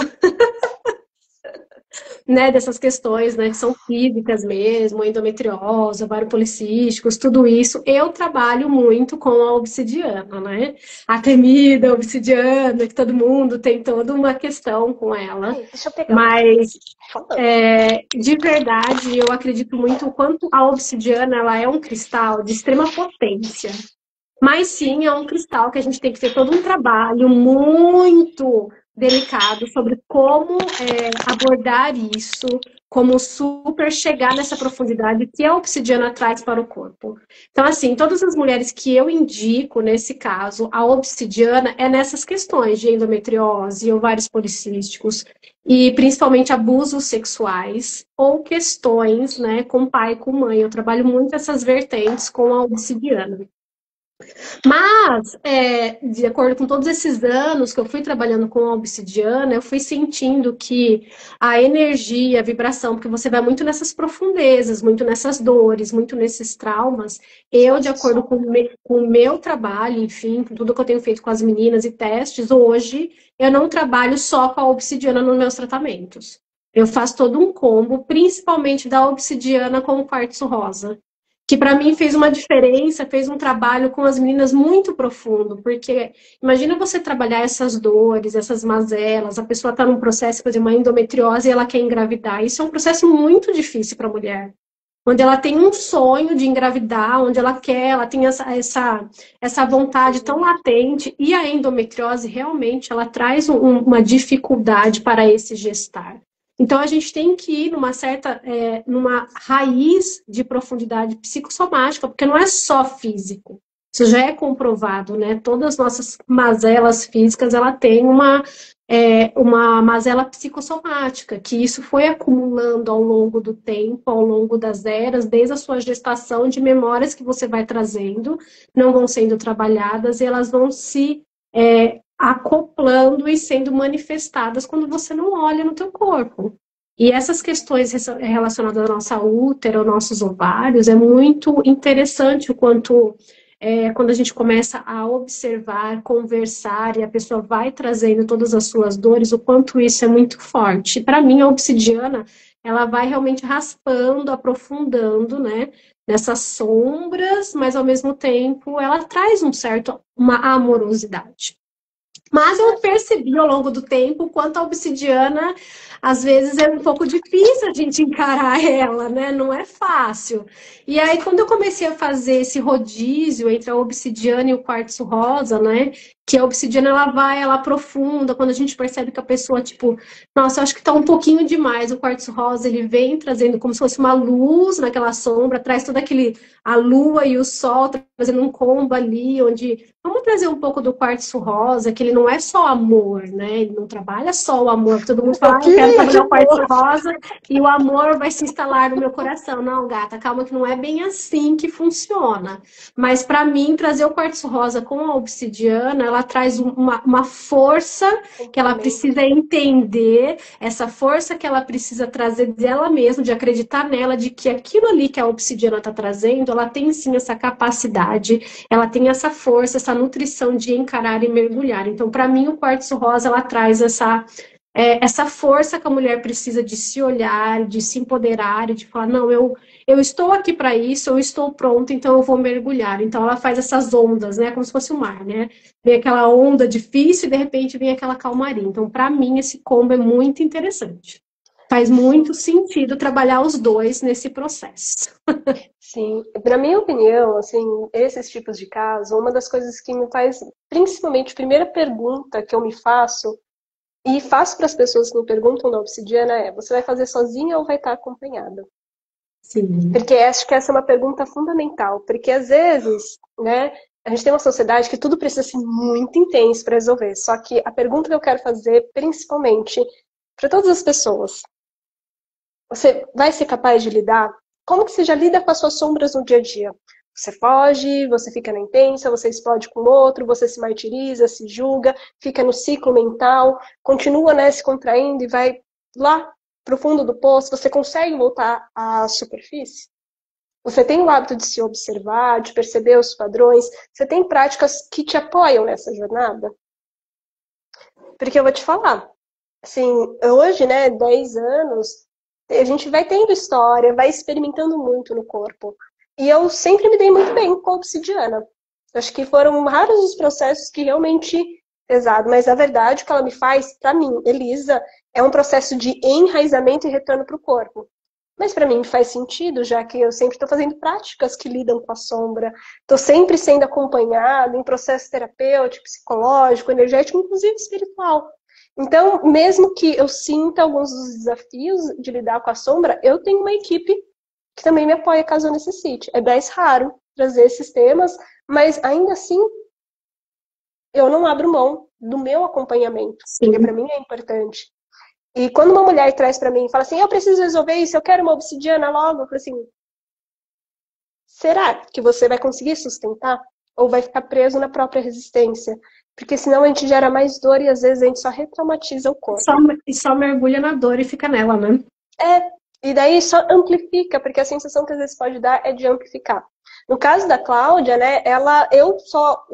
[SPEAKER 2] né, dessas questões, né, que são físicas mesmo, endometriose, ovário policísticos, tudo isso, eu trabalho muito com a obsidiana, né? A temida obsidiana, que todo mundo tem toda uma questão com ela.
[SPEAKER 1] Ai, deixa eu pegar.
[SPEAKER 2] Mas, de verdade, eu acredito muito o quanto a obsidiana ela é um cristal de extrema potência. Mas sim, é um cristal que a gente tem que ter todo um trabalho muito delicado sobre como abordar isso, como super chegar nessa profundidade que a obsidiana traz para o corpo. Então, assim, todas as mulheres que eu indico, nesse caso, a obsidiana é nessas questões de endometriose, ovários policísticos e principalmente abusos sexuais ou questões, né, com pai e com mãe. Eu trabalho muito essas vertentes com a obsidiana. Mas, de acordo com todos esses anos que eu fui trabalhando com a obsidiana, eu fui sentindo que a energia, a vibração, porque você vai muito nessas profundezas, muito nessas dores, muito nesses traumas. Eu, de acordo com o meu trabalho, enfim, com tudo que eu tenho feito com as meninas e testes, hoje eu não trabalho só com a obsidiana nos meus tratamentos. Eu faço todo um combo, principalmente da obsidiana com o quartzo rosa que para mim fez uma diferença, fez um trabalho com as meninas muito profundo, porque imagina você trabalhar essas dores, essas mazelas, a pessoa está num processo, por exemplo, uma endometriose e ela quer engravidar. Isso é um processo muito difícil para a mulher. Onde ela tem um sonho de engravidar, onde ela quer, ela tem essa vontade tão latente, e a endometriose realmente ela traz uma dificuldade para esse gestar. Então, a gente tem que ir numa raiz de profundidade psicossomática, porque não é só físico. Isso já é comprovado, né? Todas as nossas mazelas físicas, ela tem uma mazela psicossomática, que isso foi acumulando ao longo do tempo, ao longo das eras, desde a sua gestação, de memórias que você vai trazendo, não vão sendo trabalhadas, e elas vão se acoplando e sendo manifestadas quando você não olha no teu corpo. E essas questões relacionadas à nossa útero, aos nossos ovários, é muito interessante o quanto quando a gente começa a observar, conversar, e a pessoa vai trazendo todas as suas dores, o quanto isso é muito forte. Para mim, a obsidiana, ela vai realmente raspando, aprofundando, né? Nessas sombras, mas ao mesmo tempo ela traz uma amorosidade. Mas eu percebi ao longo do tempo o quanto a obsidiana, às vezes, é um pouco difícil a gente encarar ela, né? Não é fácil. E aí, quando eu comecei a fazer esse rodízio entre a obsidiana e o quartzo rosa, né? Que a obsidiana, ela aprofunda, quando a gente percebe que a pessoa, tipo, nossa, eu acho que tá um pouquinho demais. O quartzo rosa, ele vem trazendo como se fosse uma luz naquela sombra, traz todo a lua e o sol, trazendo um combo ali, onde vamos trazer um pouco do quartzo rosa, que ele não é só amor, né? Ele não trabalha só o amor. Todo mundo fala, eu quero trabalhar o quartzo rosa e o amor vai se instalar no meu coração. Não, gata, calma que não é bem assim que funciona. Mas para mim, trazer o quartzo rosa com a obsidiana, ela traz uma força que ela precisa entender, essa força que ela precisa trazer dela mesma, de acreditar nela, de que aquilo ali que a obsidiana está trazendo, ela tem sim essa capacidade, ela tem essa força, essa nutrição de encarar e mergulhar. Então, para mim, o quartzo rosa, ela traz essa força que a mulher precisa de se olhar, de se empoderar e de falar, não, eu estou aqui para isso, eu estou pronta, então eu vou mergulhar. Então ela faz essas ondas, né, como se fosse o mar, né? Vem aquela onda difícil e de repente vem aquela calmaria. Então, para mim, esse combo é muito interessante. Faz muito sentido trabalhar os dois nesse processo.
[SPEAKER 1] Sim, na minha opinião, assim, esses tipos de casos, uma das coisas que me faz, principalmente, a primeira pergunta que eu me faço, e faço para as pessoas que me perguntam da obsidiana é, você vai fazer sozinha ou vai estar acompanhada?
[SPEAKER 2] Sim.
[SPEAKER 1] Porque acho que essa é uma pergunta fundamental, porque às vezes, né, a gente tem uma sociedade que tudo precisa ser muito intenso para resolver, só que a pergunta que eu quero fazer, principalmente, para todas as pessoas, você vai ser capaz de lidar? Como que você já lida com as suas sombras no dia a dia? Você foge, você fica na intensa, você explode com o outro, você se martiriza, se julga, fica no ciclo mental, continua, né, se contraindo e vai lá pro fundo do poço. Você consegue voltar à superfície? Você tem o hábito de se observar, de perceber os padrões? Você tem práticas que te apoiam nessa jornada? Porque eu vou te falar, assim, hoje, né, 10 anos, a gente vai tendo história, vai experimentando muito no corpo. E eu sempre me dei muito bem com a obsidiana. Acho que foram raros os processos que realmente pesado, mas a verdade o que ela me faz, para mim, Elisa, é um processo de enraizamento e retorno para o corpo. Mas para mim faz sentido, já que eu sempre estou fazendo práticas que lidam com a sombra, estou sempre sendo acompanhada em processo terapêutico, psicológico, energético, inclusive espiritual. Então, mesmo que eu sinta alguns dos desafios de lidar com a sombra, eu tenho uma equipe que também me apoia caso eu necessite. É mais raro trazer esses temas, mas ainda assim eu não abro mão do meu acompanhamento, porque para
[SPEAKER 2] Sim.
[SPEAKER 1] mim é importante. E quando uma mulher traz para mim e fala assim, eu preciso resolver isso, eu quero uma obsidiana logo, eu falo assim, será que você vai conseguir sustentar? Ou vai ficar preso na própria resistência? Porque senão a gente gera mais dor e às vezes a gente só retraumatiza o
[SPEAKER 2] Só,
[SPEAKER 1] corpo.
[SPEAKER 2] e só mergulha na dor e fica nela, né?
[SPEAKER 1] É, e daí só amplifica, porque a sensação que às vezes pode dar é de amplificar. No caso da Cláudia, né, eu só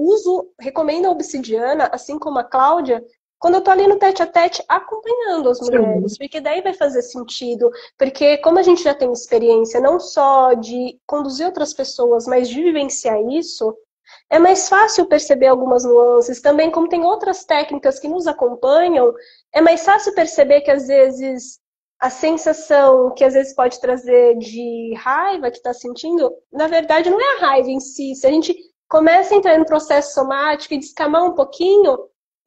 [SPEAKER 1] recomendo a obsidiana, assim como a Cláudia, quando eu tô ali no tete a tete acompanhando as
[SPEAKER 2] Sim.
[SPEAKER 1] mulheres, porque daí vai fazer sentido, porque como a gente já tem experiência não só de conduzir outras pessoas, mas de vivenciar isso, é mais fácil perceber algumas nuances. Também, como tem outras técnicas que nos acompanham, é mais fácil perceber que às vezes a sensação que às vezes pode trazer de raiva que está sentindo, na verdade não é a raiva em si. Se a gente começa a entrar no processo somático e descamar um pouquinho,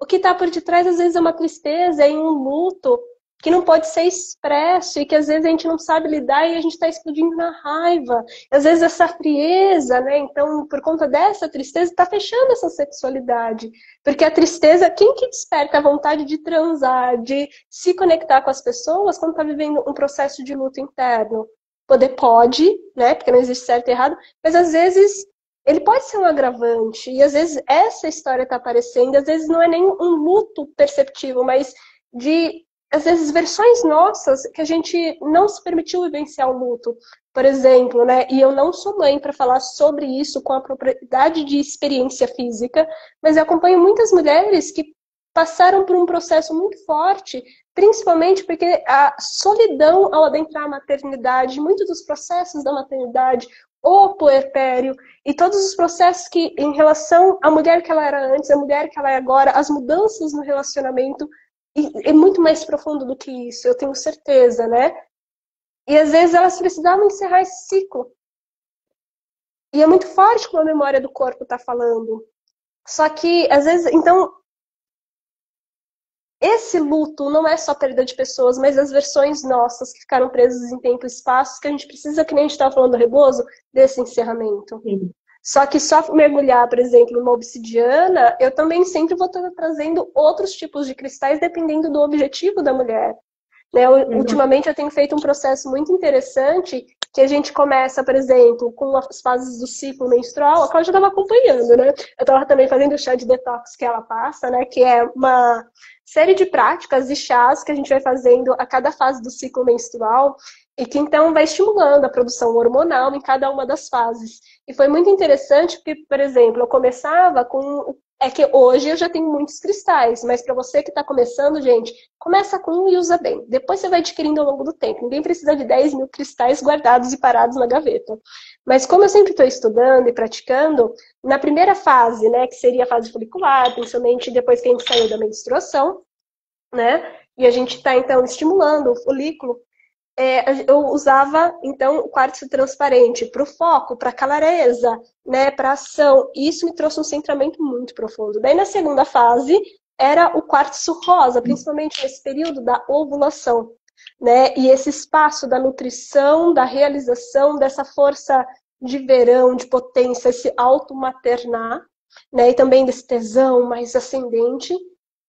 [SPEAKER 1] o que está por detrás às vezes é uma tristeza, é um luto que não pode ser expresso e que às vezes a gente não sabe lidar e a gente está explodindo na raiva. Às vezes essa frieza, né? Então, por conta dessa tristeza, está fechando essa sexualidade. Porque a tristeza, quem que desperta a vontade de transar, de se conectar com as pessoas quando está vivendo um processo de luto interno? Poder pode, né? Porque não existe certo e errado, mas às vezes ele pode ser um agravante. E às vezes essa história está aparecendo, às vezes não é nem um luto perceptível, mas de às vezes, versões nossas que a gente não se permitiu vivenciar o luto. Por exemplo, né? E eu não sou mãe para falar sobre isso com a propriedade de experiência física, mas eu acompanho muitas mulheres que passaram por um processo muito forte, principalmente porque a solidão ao adentrar a maternidade, muitos dos processos da maternidade, o puerpério e todos os processos que, em relação à mulher que ela era antes, à mulher que ela é agora, as mudanças no relacionamento, e é muito mais profundo do que isso, eu tenho certeza, né? E às vezes elas precisavam encerrar esse ciclo. E é muito forte como a memória do corpo está falando. Só que, às vezes, então, esse luto não é só perda de pessoas, mas as versões nossas que ficaram presas em tempo e espaço, que a gente precisa, que nem a gente estava falando do rebozo, desse encerramento.
[SPEAKER 2] Sim.
[SPEAKER 1] Só que só mergulhar, por exemplo, numa obsidiana, eu também sempre vou estar trazendo outros tipos de cristais, dependendo do objetivo da mulher. Né?
[SPEAKER 2] Exato.
[SPEAKER 1] Ultimamente eu tenho feito um processo muito interessante que a gente começa, por exemplo, com as fases do ciclo menstrual, a Cláudia estava acompanhando, né? Eu estava também fazendo o chá de detox que ela passa, né? Que é uma série de práticas e chás que a gente vai fazendo a cada fase do ciclo menstrual e que então vai estimulando a produção hormonal em cada uma das fases. E foi muito interessante porque, por exemplo, eu começava com... É que hoje eu já tenho muitos cristais, mas para você que está começando, gente, começa com um e usa bem. Depois você vai adquirindo ao longo do tempo. Ninguém precisa de 10 mil cristais guardados e parados na gaveta. Mas como eu sempre estou estudando e praticando, na primeira fase, né, que seria a fase folicular, principalmente depois que a gente saiu da menstruação, né, e a gente está, então, estimulando o folículo, eu usava, então, o quartzo transparente para o foco, para a clareza, né, para a ação. E isso me trouxe um centramento muito profundo. Daí, na segunda fase, era o quartzo rosa, principalmente nesse período da ovulação. Né? E esse espaço da nutrição, da realização, dessa força de verão, de potência, esse auto-maternar, né? E também desse tesão mais ascendente.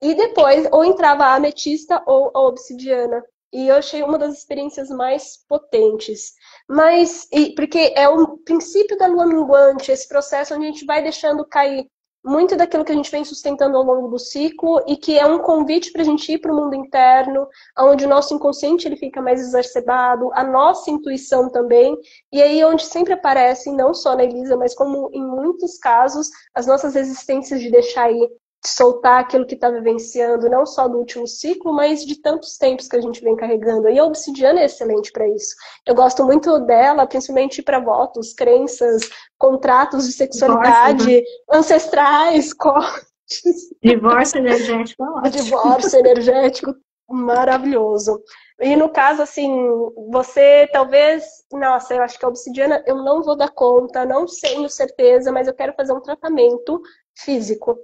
[SPEAKER 1] E depois, ou entrava a ametista ou a obsidiana. E eu achei uma das experiências mais potentes. Mas, porque é o princípio da lua minguante, esse processo onde a gente vai deixando cair muito daquilo que a gente vem sustentando ao longo do ciclo e que é um convite para a gente ir para o mundo interno, onde o nosso inconsciente ele fica mais exacerbado, a nossa intuição também, e aí onde sempre aparecem, não só na Elisa, mas como em muitos casos, as nossas resistências de deixar ir, de soltar aquilo que está vivenciando, não só do último ciclo, mas de tantos tempos que a gente vem carregando. E a obsidiana é excelente para isso. Eu gosto muito dela, principalmente para votos, crenças, contratos de
[SPEAKER 2] Divórcio, né?
[SPEAKER 1] sexualidade, ancestrais, cortes,
[SPEAKER 2] Divórcio energético é
[SPEAKER 1] de
[SPEAKER 2] ótimo.
[SPEAKER 1] divórcio energético, maravilhoso. E no caso, assim, você talvez, nossa, eu acho que a obsidiana eu não vou dar conta, não tenho certeza, mas eu quero fazer um tratamento físico.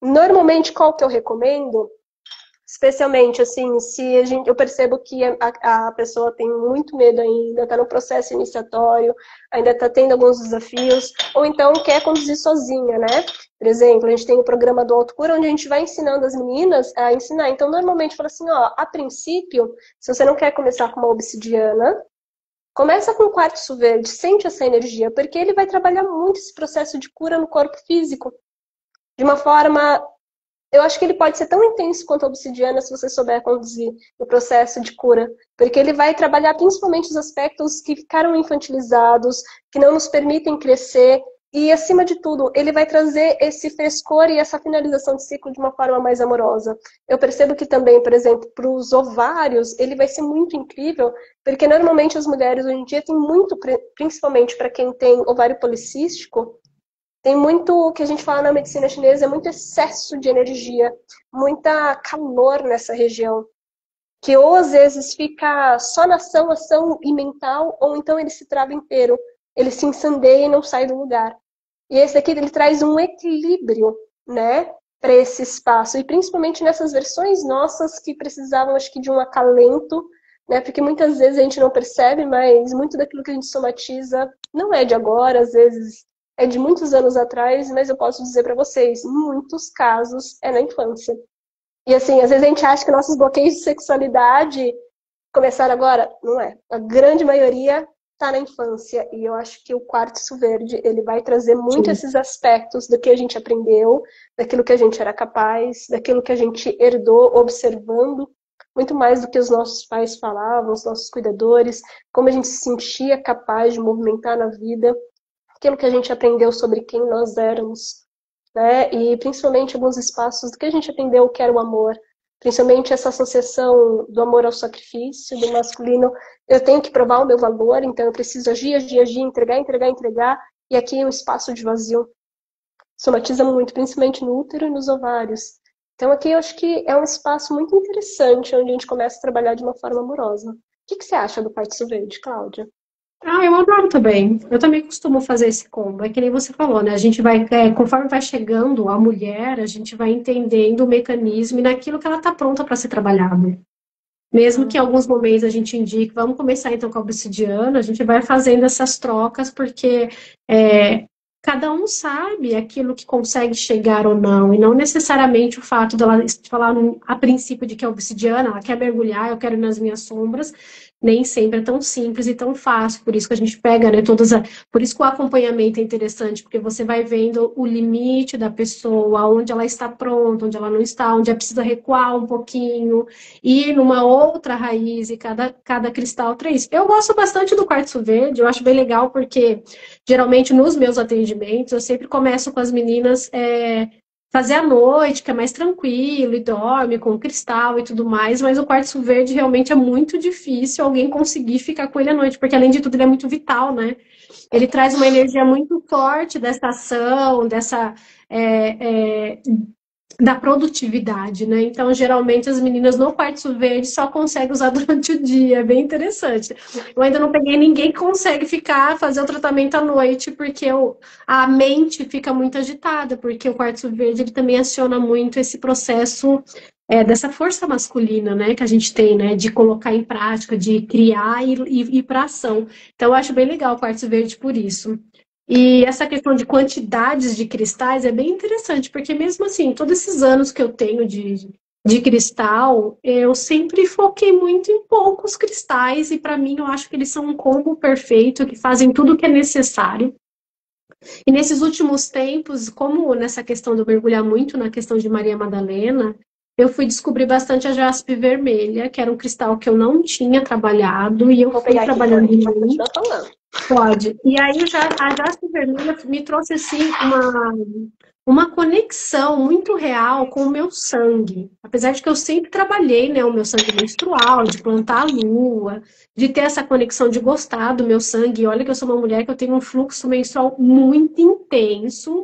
[SPEAKER 1] Normalmente, qual que eu recomendo? Especialmente, assim, se eu percebo que a pessoa tem muito medo ainda, está no processo iniciatório, ainda está tendo alguns desafios, ou então quer conduzir sozinha, né? Por exemplo, a gente tem o programa do Autocura, onde a gente vai ensinando as meninas a ensinar. Então, normalmente, fala assim, ó, a princípio, se você não quer começar com uma obsidiana, começa com o quartzo verde, sente essa energia, porque ele vai trabalhar muito esse processo de cura no corpo físico, de uma forma. Eu acho que ele pode ser tão intenso quanto a obsidiana se você souber conduzir o processo de cura, porque ele vai trabalhar principalmente os aspectos que ficaram infantilizados, que não nos permitem crescer, e acima de tudo, ele vai trazer esse frescor e essa finalização de ciclo de uma forma mais amorosa. Eu percebo que também, por exemplo, para os ovários, ele vai ser muito incrível, porque normalmente as mulheres hoje em dia têm muito, principalmente para quem tem ovário policístico, tem muito, o que a gente fala na medicina chinesa, é muito excesso de energia, muita calor nessa região, que ou às vezes fica só na ação e mental, ou então ele se trava inteiro, ele se incendeia e não sai do lugar. E esse aqui, ele traz um equilíbrio, né, para esse espaço, e principalmente nessas versões nossas que precisavam, acho que, de um acalento, né, porque muitas vezes a gente não percebe, mas muito daquilo que a gente somatiza não é de agora, às vezes é de muitos anos atrás, mas eu posso dizer para vocês, muitos casos é na infância. E assim, às vezes a gente acha que nossos bloqueios de sexualidade começaram agora. Não é. A grande maioria está na infância. E eu acho que o quartzo verde, ele vai trazer muito
[SPEAKER 2] Sim.
[SPEAKER 1] esses aspectos do que a gente aprendeu, daquilo que a gente era capaz, daquilo que a gente herdou observando, muito mais do que os nossos pais falavam, os nossos cuidadores, como a gente se sentia capaz de movimentar na vida, aquilo que a gente aprendeu sobre quem nós éramos, né? E principalmente alguns espaços do que a gente aprendeu que era o amor, principalmente essa associação do amor ao sacrifício, do masculino. Eu tenho que provar o meu valor, então eu preciso agir, agir, agir, entregar, entregar, entregar, e aqui é um espaço de vazio. Somatiza muito, principalmente no útero e nos ovários. Então aqui eu acho que é um espaço muito interessante, onde a gente começa a trabalhar de uma forma amorosa. O que você acha do quartzo verde, Cláudia?
[SPEAKER 2] Ah, eu adoro também. Eu também costumo fazer esse combo. É que nem você falou, né? A gente vai, conforme vai chegando a mulher, a gente vai entendendo o mecanismo e naquilo que ela está pronta para ser trabalhado. Mesmo que em alguns momentos a gente indique, vamos começar então com a obsidiana, a gente vai fazendo essas trocas, porque é, cada um sabe aquilo que consegue chegar ou não, e não necessariamente o fato dela falar a princípio de que é obsidiana, ela quer mergulhar, eu quero ir nas minhas sombras, nem sempre é tão simples e tão fácil, por isso que a gente pega, né, por isso que o acompanhamento é interessante, porque você vai vendo o limite da pessoa, onde ela está pronta, onde ela não está, onde ela precisa recuar um pouquinho, e numa outra raiz, e cada cristal traz. Eu gosto bastante do quartzo verde, eu acho bem legal, porque geralmente nos meus atendimentos eu sempre começo com as meninas fazer à noite, que é mais tranquilo, e dorme com cristal e tudo mais, mas o quartzo verde realmente é muito difícil alguém conseguir ficar com ele à noite, porque além de tudo ele é muito vital, né? Ele traz uma energia muito forte dessa ação, é, é, da produtividade, né? Então, geralmente, as meninas no quartzo verde só conseguem usar durante o dia. É bem interessante. Eu ainda não peguei ninguém que consegue fazer o tratamento à noite, porque a mente fica muito agitada, porque o quartzo verde ele também aciona muito esse processo dessa força masculina, né? Que a gente tem, né? De colocar em prática, de criar e ir para ação. Então, eu acho bem legal o quartzo verde por isso. E essa questão de quantidades de cristais é bem interessante, porque mesmo assim, todos esses anos que eu tenho de cristal, eu sempre foquei muito em poucos cristais, e para mim eu acho que eles são um combo perfeito, que fazem tudo o que é necessário. E nesses últimos tempos, como nessa questão de eu mergulhar muito na questão de Maria Madalena, eu fui descobrir bastante a jaspe vermelha, que era um cristal que eu não tinha trabalhado, e eu
[SPEAKER 1] Vou
[SPEAKER 2] fui
[SPEAKER 1] pegar aqui
[SPEAKER 2] trabalhando
[SPEAKER 1] também,
[SPEAKER 2] em
[SPEAKER 1] pode
[SPEAKER 2] mim.
[SPEAKER 1] continuar falando.
[SPEAKER 2] Pode. E aí a jaspe vermelha me trouxe assim uma conexão muito real com o meu sangue. Apesar de que eu sempre trabalhei, né, o meu sangue menstrual, de plantar a lua, de ter essa conexão de gostar do meu sangue. E olha que eu sou uma mulher que eu tenho um fluxo menstrual muito intenso,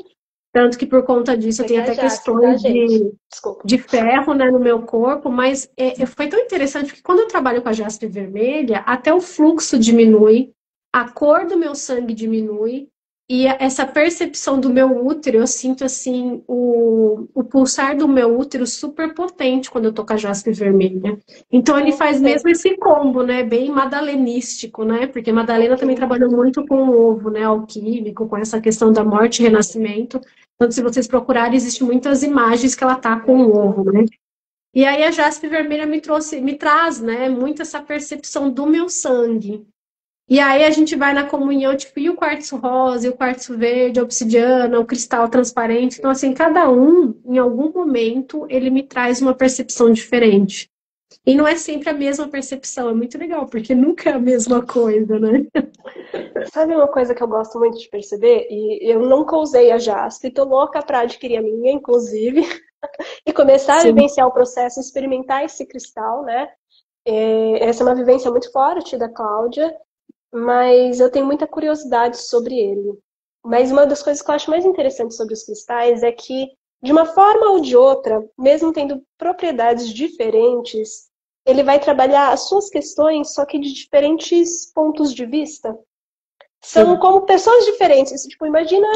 [SPEAKER 2] tanto que por conta disso eu tenho
[SPEAKER 1] Pegar a
[SPEAKER 2] até
[SPEAKER 1] Jaque, tá,
[SPEAKER 2] questões
[SPEAKER 1] gente? Desculpa.
[SPEAKER 2] de ferro, né, no meu corpo, mas foi tão interessante que quando eu trabalho com a jaspe vermelha, até o fluxo diminui, a cor do meu sangue diminui, E essa percepção do meu útero, eu sinto assim o pulsar do meu útero super potente quando eu tô com a jaspe vermelha. Então ele faz
[SPEAKER 1] Sei.
[SPEAKER 2] mesmo esse combo, né? Bem madalenístico, né? Porque Madalena também
[SPEAKER 1] Ok.
[SPEAKER 2] trabalhou muito com o ovo, né? Alquímico, com essa questão da morte e renascimento. Então, se vocês procurarem, existem muitas imagens que ela tá com o ovo, né? E aí a jaspe vermelha me traz, né? Muito essa percepção do meu sangue. E aí a gente vai na comunhão, tipo, e o quartzo rosa, e o quartzo verde, a obsidiana, o cristal transparente. Então, assim, cada um, em algum momento, ele me traz uma percepção diferente. E não é sempre a mesma percepção, é muito legal, porque nunca é a mesma coisa, né?
[SPEAKER 1] Sabe uma coisa que eu gosto muito de perceber? E eu nunca usei a jaspe, tô louca pra adquirir a minha, inclusive, e começar a
[SPEAKER 2] Sim.
[SPEAKER 1] vivenciar o processo, experimentar esse cristal, né? Essa é uma vivência muito forte da Cláudia, mas eu tenho muita curiosidade sobre ele. Mas uma das coisas que eu acho mais interessante sobre os cristais é que, de uma forma ou de outra, mesmo tendo propriedades diferentes, ele vai trabalhar as suas questões, só que de diferentes pontos de vista. São
[SPEAKER 2] Sim.
[SPEAKER 1] como pessoas diferentes. Tipo, imagina,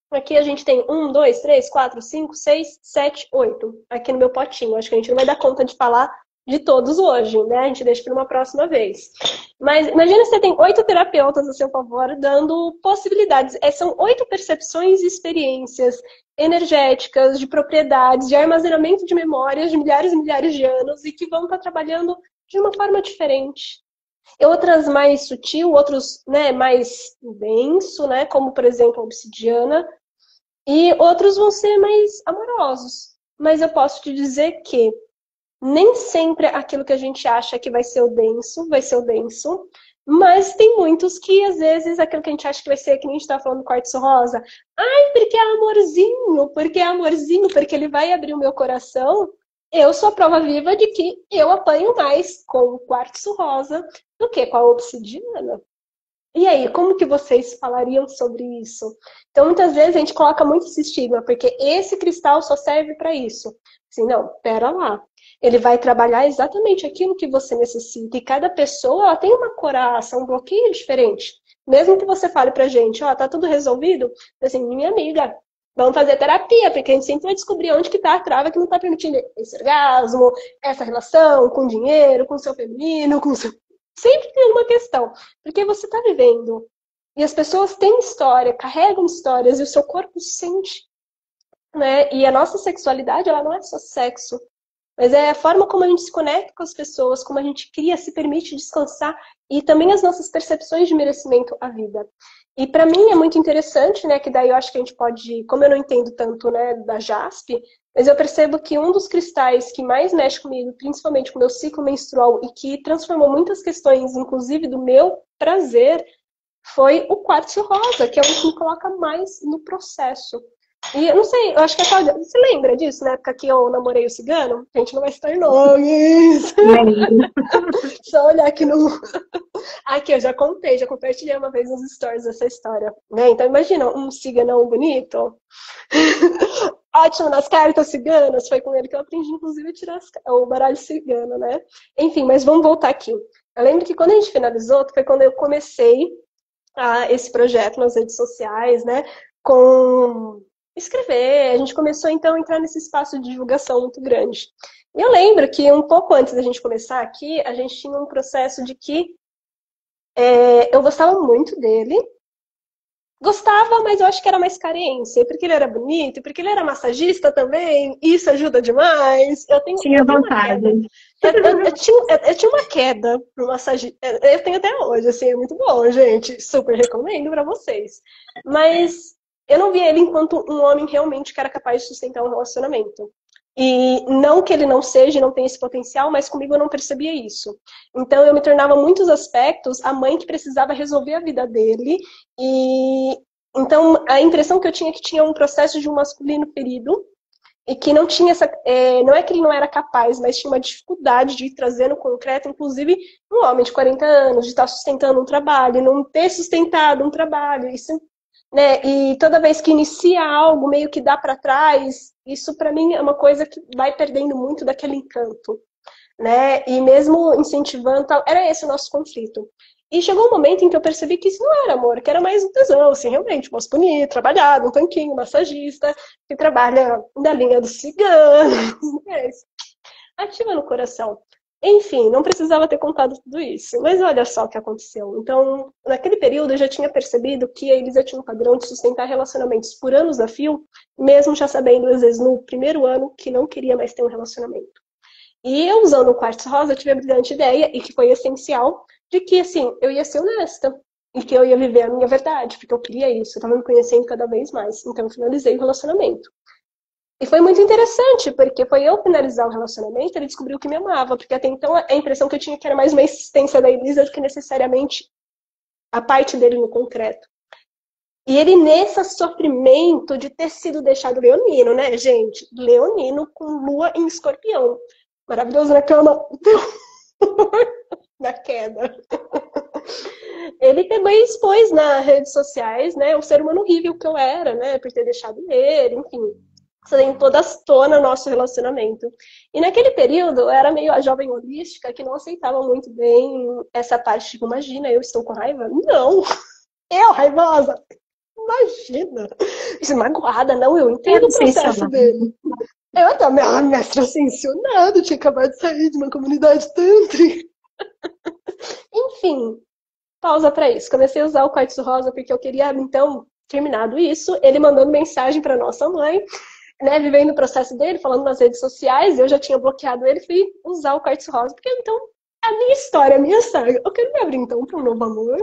[SPEAKER 1] aqui a gente tem 1, 2, 3, 4, 5, 6, 7, 8. Aqui no meu potinho. Acho que a gente não vai dar conta de falar de todos hoje, né? A gente deixa para uma próxima vez. Mas imagina você tem 8 terapeutas a seu favor dando possibilidades. São 8 percepções e experiências energéticas, de propriedades, de armazenamento de memórias de milhares e milhares de anos e que vão estar trabalhando de uma forma diferente. Outras mais sutil, outros, né, mais denso, né, como por exemplo a obsidiana, e outros vão ser mais amorosos. Mas eu posso te dizer que nem sempre aquilo que a gente acha que vai ser o denso, mas tem muitos que às vezes aquilo que a gente acha que vai ser, que nem a gente tá falando do quartzo rosa, ai, porque é amorzinho, porque ele vai abrir o meu coração. Eu sou a prova viva de que eu apanho mais com o quartzo rosa do que com a obsidiana. E aí, como que vocês falariam sobre isso? Então, muitas vezes a gente coloca muito esse estigma, porque esse cristal só serve para isso. Assim, não, pera lá. Ele vai trabalhar exatamente aquilo que você necessita. E cada pessoa ela tem uma coraça, um bloqueio diferente. Mesmo que você fale pra gente, ó, tá tudo resolvido, assim, minha amiga, vamos fazer terapia, porque a gente sempre vai descobrir onde que tá a trava que não tá permitindo esse orgasmo, essa relação com o dinheiro, com o seu feminino, com o seu... Sempre tem uma questão. Porque você está vivendo. E as pessoas têm história, carregam histórias, e o seu corpo sente. Né? E a nossa sexualidade, ela não é só sexo. Mas é a forma como a gente se conecta com as pessoas, como a gente cria, se permite descansar. E também as nossas percepções de merecimento à vida. E para mim é muito interessante, né? Que daí eu acho que a gente pode, como eu não entendo tanto, né, da jaspe, mas eu percebo que um dos cristais que mais mexe comigo, principalmente com o meu ciclo menstrual e que transformou muitas questões, inclusive do meu prazer, foi o quartzo rosa, que é o que me coloca mais no processo. E eu não sei, eu acho que a Cláudia, você lembra disso, na época que eu namorei o cigano? A gente não vai citar nomes.
[SPEAKER 2] Lembro.
[SPEAKER 1] Só olhar aqui no, aqui, eu já compartilhei uma vez nos stories essa história, né? Então imagina um ciganão bonito, ótimo nas cartas ciganas, foi com ele que eu aprendi, inclusive, a tirar o baralho cigano, né? Enfim, mas vamos voltar aqui. Eu lembro que quando a gente finalizou, foi quando eu comecei esse projeto nas redes sociais, né? Com escrever, a gente começou então a entrar nesse espaço de divulgação muito grande. E eu lembro que um pouco antes da gente começar aqui, a gente tinha um processo de que eu gostava muito dele. Gostava, mas eu acho que era mais carência, porque ele era bonito, e porque ele era massagista também, isso ajuda demais.
[SPEAKER 2] Tinha
[SPEAKER 1] Eu tenho uma queda.
[SPEAKER 2] vantagem.
[SPEAKER 1] Eu tinha uma queda pro massagista. Eu tenho até hoje, assim, é muito bom, gente. Super recomendo para vocês. Mas eu não via ele enquanto um homem realmente que era capaz de sustentar um relacionamento. E não que ele não seja, não tenha esse potencial, mas comigo eu não percebia isso. Então eu me tornava, em muitos aspectos, a mãe que precisava resolver a vida dele. E então a impressão que eu tinha é que tinha um processo de um masculino ferido e que não tinha essa. Não é que ele não era capaz, mas tinha uma dificuldade de trazer no concreto, inclusive um homem de 40 anos, de estar sustentando um trabalho, não ter sustentado um trabalho. Isso, né? E toda vez que inicia algo, meio que dá para trás, isso para mim é uma coisa que vai perdendo muito daquele encanto. Né? E mesmo incentivando, tal, era esse o nosso conflito. E chegou um momento em que eu percebi que isso não era amor, que era mais um tesão, assim, realmente, moço bonito, trabalhado, um tanquinho, massagista, que trabalha na linha dos ciganos, é isso. Ativa no coração. Enfim, não precisava ter contado tudo isso, mas olha só o que aconteceu. Então, naquele período eu já tinha percebido que a Elisa tinha um padrão de sustentar relacionamentos por anos a fio, mesmo já sabendo, às vezes, no primeiro ano, que não queria mais ter um relacionamento. E eu, usando o quartzo rosa, tive a brilhante ideia, e que foi essencial, de que, assim, eu ia ser honesta. E que eu ia viver a minha verdade, porque eu queria isso. Eu estava me conhecendo cada vez mais. Então, eu finalizei o relacionamento. E foi muito interessante, porque foi eu finalizar o relacionamento, ele descobriu que me amava. Porque até então, a impressão que eu tinha que era mais uma insistência da Elisa do que necessariamente a parte dele no concreto. E ele, nesse sofrimento de ter sido deixado leonino, né, gente? Leonino com lua em escorpião. Maravilhoso na cama, na queda. Ele também expôs nas redes sociais, né, o ser humano horrível que eu era, né, por ter deixado ele, enfim. Em toda a tona nosso relacionamento. E naquele período, eu era meio a jovem holística que não aceitava muito bem essa parte, tipo, imagina, eu estou com raiva? Não! Eu, raivosa? Imagina! Isso, magoada, não, eu entendo o processo dele. Eu também, mestre ascensionado, tinha acabado de sair de uma comunidade tântrica. Enfim, pausa pra isso. Comecei a usar o quartzo rosa porque eu queria, então, terminado isso, ele mandando mensagem pra nossa mãe, né, vivendo o processo dele, falando nas redes sociais, eu já tinha bloqueado ele, fui usar o quartzo rosa, porque então, a minha história, a minha saga, eu quero me abrir então para um novo amor,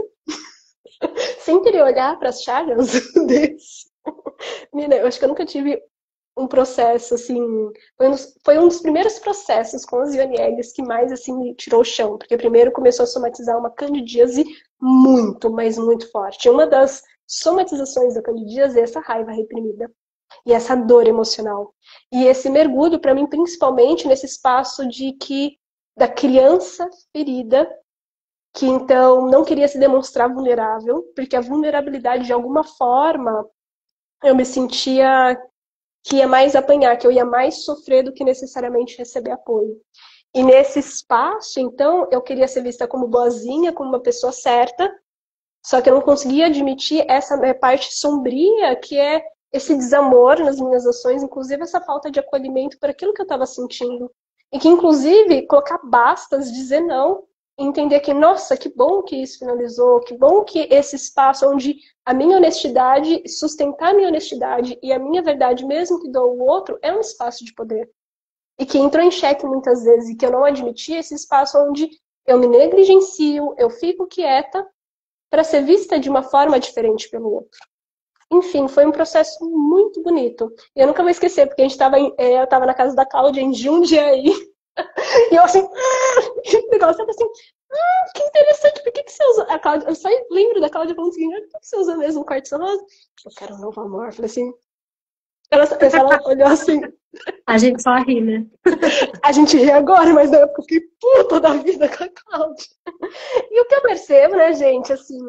[SPEAKER 1] sem querer olhar para as chagas desse. Menina, eu acho que eu nunca tive um processo, assim, foi um dos primeiros processos com as Ioniegas que mais, assim, me tirou o chão, porque primeiro começou a somatizar uma candidíase muito, mas muito forte. Uma das somatizações da candidíase é essa raiva reprimida e essa dor emocional. E esse mergulho, para mim, principalmente nesse espaço de que da criança ferida, que então não queria se demonstrar vulnerável, porque a vulnerabilidade, de alguma forma, eu me sentia que ia mais apanhar, que eu ia mais sofrer do que necessariamente receber apoio. E nesse espaço, então, eu queria ser vista como boazinha, como uma pessoa certa, só que eu não conseguia admitir essa parte sombria, que é esse desamor nas minhas ações, inclusive essa falta de acolhimento por aquilo que eu estava sentindo. E que, inclusive, colocar bastas, dizer não, e entender que, nossa, que bom que isso finalizou, que bom que esse espaço onde a minha honestidade, sustentar a minha honestidade e a minha verdade, mesmo que dou o outro, é um espaço de poder. E que entrou em xeque muitas vezes, e que eu não admiti esse espaço onde eu me negligencio, eu fico quieta, para ser vista de uma forma diferente pelo outro. Enfim, foi um processo muito bonito. E eu nunca vou esquecer, porque eu estava na casa da Cláudia em Jundiaí, e eu assim, o negócio assim, que interessante, por que você usa? A Cláudia, eu só lembro da Cláudia falando assim, por que você usa mesmo o quartzo rosa? Eu quero um novo amor. Eu falei assim, ela olhou assim.
[SPEAKER 2] A gente só ri, né?
[SPEAKER 1] A gente ri agora, mas na época eu fiquei puta da vida com a Cláudia. E o que eu percebo, né, gente, assim,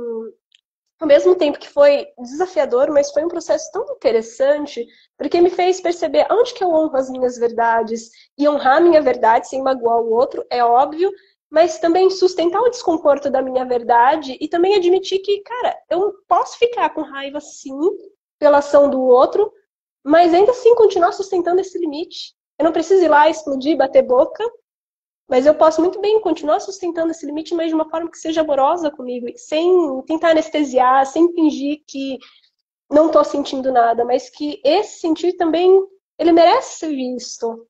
[SPEAKER 1] ao mesmo tempo que foi desafiador, mas foi um processo tão interessante, porque me fez perceber onde que eu honro as minhas verdades, e honrar a minha verdade sem magoar o outro, é óbvio, mas também sustentar o desconforto da minha verdade e também admitir que, cara, eu posso ficar com raiva sim pela ação do outro, mas ainda assim continuar sustentando esse limite. Eu não preciso ir lá explodir, bater boca, mas eu posso muito bem continuar sustentando esse limite, mas de uma forma que seja amorosa comigo, sem tentar anestesiar, sem fingir que não estou sentindo nada, mas que esse sentir também, ele merece ser visto.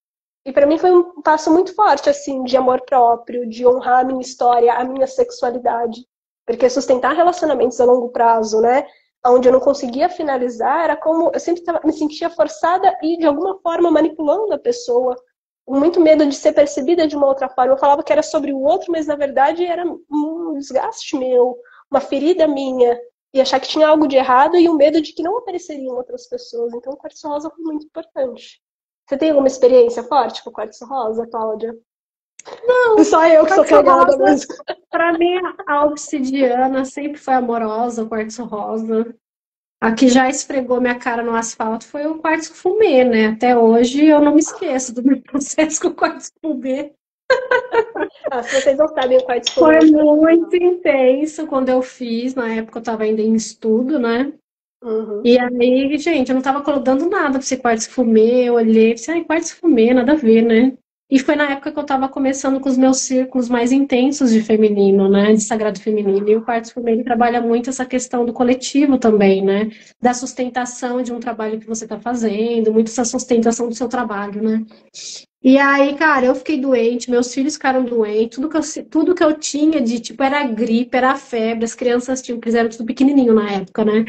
[SPEAKER 1] E para mim foi um passo muito forte, assim, de amor próprio, de honrar a minha história, a minha sexualidade. Porque sustentar relacionamentos a longo prazo, né, onde eu não conseguia finalizar, era como, eu sempre me sentia forçada e de alguma forma manipulando a pessoa, com muito medo de ser percebida de uma outra forma. Eu falava que era sobre o outro, mas na verdade era um desgaste meu, uma ferida minha, e achar que tinha algo de errado e o medo de que não apareceriam outras pessoas. Então o quartzo rosa foi muito importante. Você tem alguma experiência forte com o quartzo rosa, Cláudia?
[SPEAKER 2] Não,
[SPEAKER 1] Só eu que sou
[SPEAKER 2] quartzo
[SPEAKER 1] cagada
[SPEAKER 2] rosa,
[SPEAKER 1] mesmo.
[SPEAKER 2] pra mim, a obsidiana sempre foi amorosa, o quartzo rosa. A que já esfregou minha cara no asfalto foi o quartzo fumê, né? Até hoje eu não me esqueço do meu processo com o quartzo fumê.
[SPEAKER 1] Ah, se vocês não sabem o quartzo
[SPEAKER 2] Foi
[SPEAKER 1] fumê,
[SPEAKER 2] muito intenso quando eu fiz. Na época eu estava ainda em estudo, né?
[SPEAKER 1] uhum.
[SPEAKER 2] E aí, gente, eu não tava dando nada pra esse quartzo fumê. Eu olhei e pensei, ai, quartzo fumê, nada a ver, né? E foi na época que eu tava começando com os meus círculos mais intensos de feminino, né? De sagrado feminino. E o quartzo fumê, ele trabalha muito essa questão do coletivo também, né? Da sustentação de um trabalho que você tá fazendo, muito essa sustentação do seu trabalho, né? E aí, cara, eu fiquei doente, meus filhos ficaram doentes, tudo que eu tinha de, tipo, era gripe, era febre, as crianças tinham, eles eram tudo pequenininho na época, né?